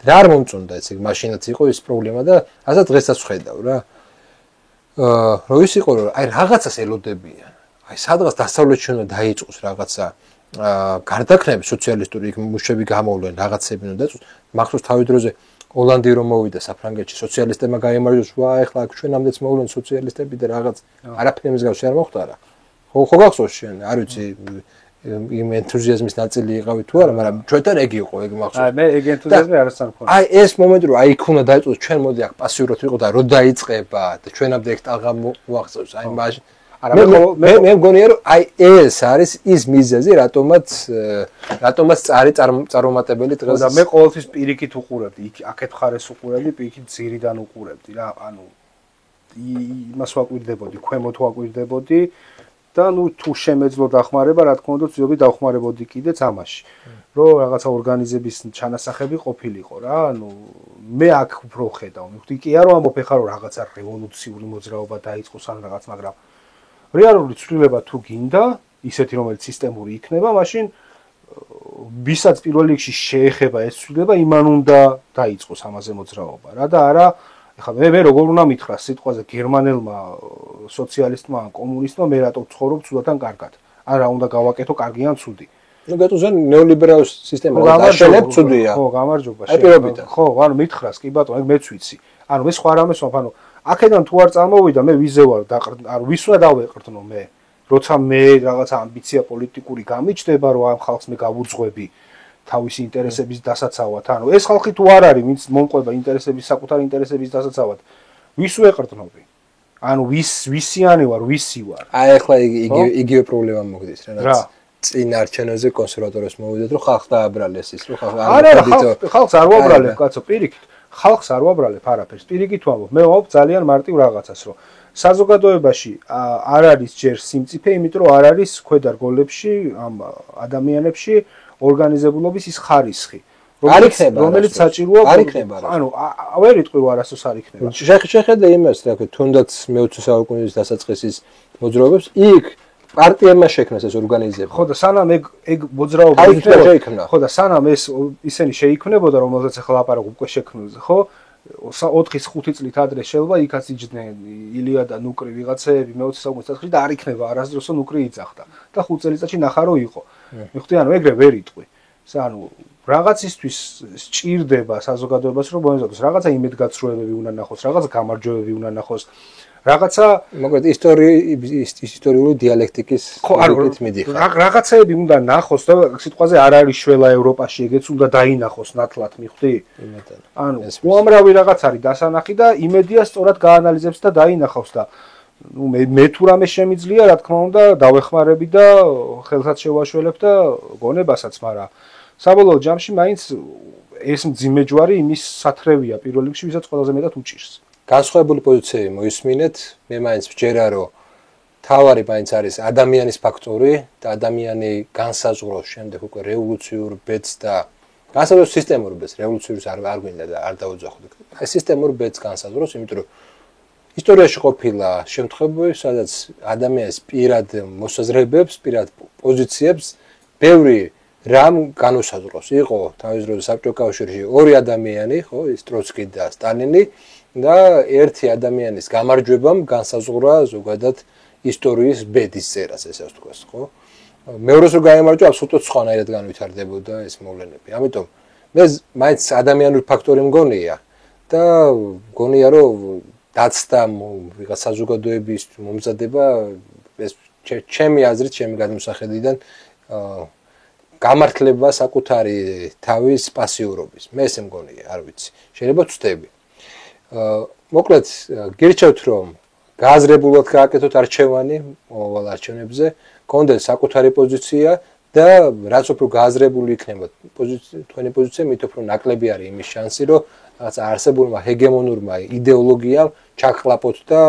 რა არ მომწონდა ესე იგი, მაშინაც იყო ეს პრობლემა და ასე დღესაც ვხედავ რა. რო ის იყო რომ აი რაღაცას ელოდებიან. აი სადღაც დასავლეთში უნდა დაიწყოს რაღაცა გარდაქმნები სოციალისტური მუშები გამოვლენ რაღაცები უნდა დაიწყოს. მახსოვს თავი დროზე ჰოლანდი რომ მოვიდა საფრანგეთში სოციალისტებმა გაიმარჯვეს, ვა ეხლა ჩვენამდეც მოვლენ სოციალისტები და რაღაც არაფერი მსგავსი არ მოხდა რა. ხო გახსოვს შენ, არ ვიცი იმ ენთუზიაზმის ნაწილი იყავი თუ არა, მაგრამ ჩვენთან ეგ იყო, ეგ მახსოვს. აი მე ეგ ენთუზიაზმი არასთან მქონდა. აი ეს მომენტი რომ აი იქ უნდა დაიწყოს, ჩვენ მოდი აქ პასიურად ვიყო და რო დაიწყება და ჩვენამდე ეგ ტალღა მოახსოვს, აი მაშინ მე მგონია რომ აი ეს არის ის მიზეზი რატომაც წარუმატებელი დღეს და მე ყოველთვის პირიქით უყურებდი იქ აქეთ ხარეს უყურებდი პირიქით ძირიდან უყურებდი რა ანუ იმას ვაკვირდებოდი ქვემოთ ვაკვირდებოდი და ნუ თუ შემეძლო დახმარება რა თქმა უნდა ვცდილობდი დავხმარებოდი კიდეც ამაში რომ რაღაცა ორგანიზების ჩანასახები ყოფილიყო რა ანუ მე აქ უფრო ხედავ მე კი არ ვამბობ ეხლა რომ რაღაცა რევოლუციური მოძრაობა დაიწყოს ან რაღაც მაგრამ რეალური ცვლილება თუ გინდა, ისეთი რომელიც სისტემური იქნება, მაშინ ვისაც პირველ რიგში შეეხება ეს ცვლილება, იმან უნდა დაიწყოს ამაზე მოძრაობა. რა და არა, ეხლა მე როგორ უნდა მითხრა სიტყვაზე გერმანელმა სოციალისტმა ან კომუნისტმა მე რატო ვცხოვრობ ცუდად ან კარგად? ან რა უნდა გავაკეთო კარგი ან ცუდი? ნუ გეტყვიან ნეოლიბერალურ სისტემას დაშენებ ცუდია. ხო, გამარჯობა. ხო, ანუ მითხრას კი ბატონო, ეგ მეც ვიცი. ანუ მე სხვა რამეს ვამბობ, ანუ აქედან თუ არ წარმოვიდა მე ვიზე ვარ ანუ ვის უნდა დავეყრდნო მე როცა მე რაღაცა ამბიცია პოლიტიკური გამიჩნდება რომ ამ ხალხს მე გავუძღვები თავისი ინტერესების დასაცავად ანუ ეს ხალხი თუ არ არის ვინც მომყვება ინტერესების საკუთარი ინტერესების დასაცავად ვის ვეყრდნობი ანუ ვისიანი ვარ ვისი ვარ აი ახლა იგივე პრობლემა მოგდის რა წინ არჩევნებზე კონსერვატორებს მოვიდეთ რომ ხალხს დააბრალეს ის რომ ხალხს არ ვაბრალებ კაცო პირიქით ხალხს არ ვაბრალებ არაფერს. პირიქით ვამბობ, მე ვამბობ ძალიან მარტივ რაღაცას, რომ საზოგადოებაში არ არის ჯერ სიმწიფე, იმიტომ რომ არ არის ქვედარგოლებში, ამ ადამიანებში ორგანიზებულობის ის ხარისხი. რომელიც საჭიროა, ანუ ვერ იტყვი რომ არასოს არ იქნება. შეხედე იმას, რა თქმა უნდა, თუნდაც მე-20 საუკუნის დასაწყისის მოძრაობებს, იქ პარტიებმა შექმნეს ეს ორგანიზება. ხო და სანამ ეგ მოძრაობა იქნება. ხო და სანამ ეს ისინი შეიქმნებოდა, რომელზეც ახლა ლაპარაკობ უკვე შექმნილზე, ხო? 4-5 წლით ადრე შეიძლება იქაც იჯდნენ ილია და ნუკრი ვიღაცეები მე-20 საუკუნის დასაწყისში და არ იქნება არასდროსო ნუკრი იწახდა. და 5 წელიწადში ნახა რომ იყო. მიხვდი ანუ ეგრე ვერ იტყვი. ანუ რაღაცისთვის სჭირდება საზოგადოებას რომ მოეზადოს, რაღაცა იმედგაცრუებები უნდა ნახოს, რაღაცა გამარჯვებები უნდა ნახოს. რაღაცა მოკლედ ისტორიული დიალექტიკის ლოგიკით მიდიხარ. რაღაცეები უნდა ნახოს და სიტყვაზე არ არის შველა ევროპაში, ეგეც უნდა დაინახოს ნათლად, მიხვდი? ანუ უამრავი რაღაც არის დასანახი და იმედია სწორად გაანალიზებს და დაინახავს და ნუ მე თუ რამე შემიძლია, რა თქმა უნდა, დავეხმარები და ხელსაც შევაშველებ და გონებასაც, მაგრამ საბოლოო ჯამში მაინც ეს მძიმე ჯვარი იმის სათრევია პირველ რიგში, ვისაც ყველაზე მეტად უჭირს. განსხვავებული პოზიციები მოისმინეთ, მე მაინც ვჯერა რომ თავარი მაინც არის ადამიანის ფაქტორი და ადამიანი განსაზღვროს შემდეგ უკვე რევოლუციურ ბედს და განსაზღვროს სისტემურ ბედს, რევოლუციურს არ გვინდა და არ დაუძახოთ. აი სისტემურ ბედს განსაზღვროს, იმიტომ რომ ისტორიაში ყოფილა შემთხვევები, სადაც ადამიანის პირად მოსაზრებებს, პირად პოზიციებს ბევრი რამ განუსაზღვროს. იყო თავის დროზე საბჭოთა კავშირში ორი ადამიანი, ხო, ის ტროცკი და სტალინი და ერთი ადამიანის გამარჯვებამ განსაზღვრა ზოგადად ისტორიის ბედის წერას, ესე ვთქვას, ხო? მეორეს რო გაემარჯვა, აბსოლუტურად სხვანაირად განვითარდებოდა ეს მოვლენები. ამიტომ მე მაინც ადამიანური ფაქტორი მგონია და მგონია რომ დაცდა ვიღაც საზოგადოების მომზადება ეს ჩემი აზრით, ჩემი გადმოსახედიდან გამართლება საკუთარი თავის პასიურობის. მე ესე მგონია, არ ვიცი. შეიძლება ვწდები. მოკლედ გირჩევთ რომ გააზრებულად გააკეთოთ არჩევანი მოვალ არჩევნებზე, გქონდეს საკუთარი პოზიცია და რაც უფრო გააზრებული იქნება თქვენი პოზიცია, მით უფრო ნაკლები არის იმის შანსი, რომ რაღაც არსებულმა ჰეგემონურმა იდეოლოგიამ ჩაკლაპოთ და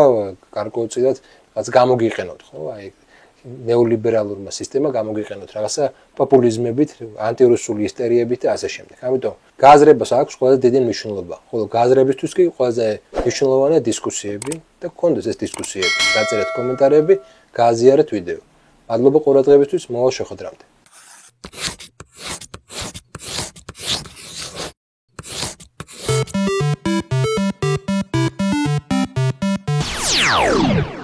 გარკვეულწილად რაღაც გამოგიყენოთ, ხო? აი ნეოლიბერალურმა სისტემამ გამოგიყენოთ რაღაცა პოპულიზმებით, ანტირუსული ისტერიებით და ასე შემდეგ. ამიტომ გააზრებას აქვს ყველაზე დიდი მნიშვნელობა. ხოლო გააზრებისთვის კი ყველაზე მნიშვნელოვანია დისკუსიები და გქონდეს ეს დისკუსიები. დაწერეთ კომენტარები, გააზიარეთ ვიდეო. მადლობა ყურადღებისთვის, მოვალ შეხვედრამდე. Yeah.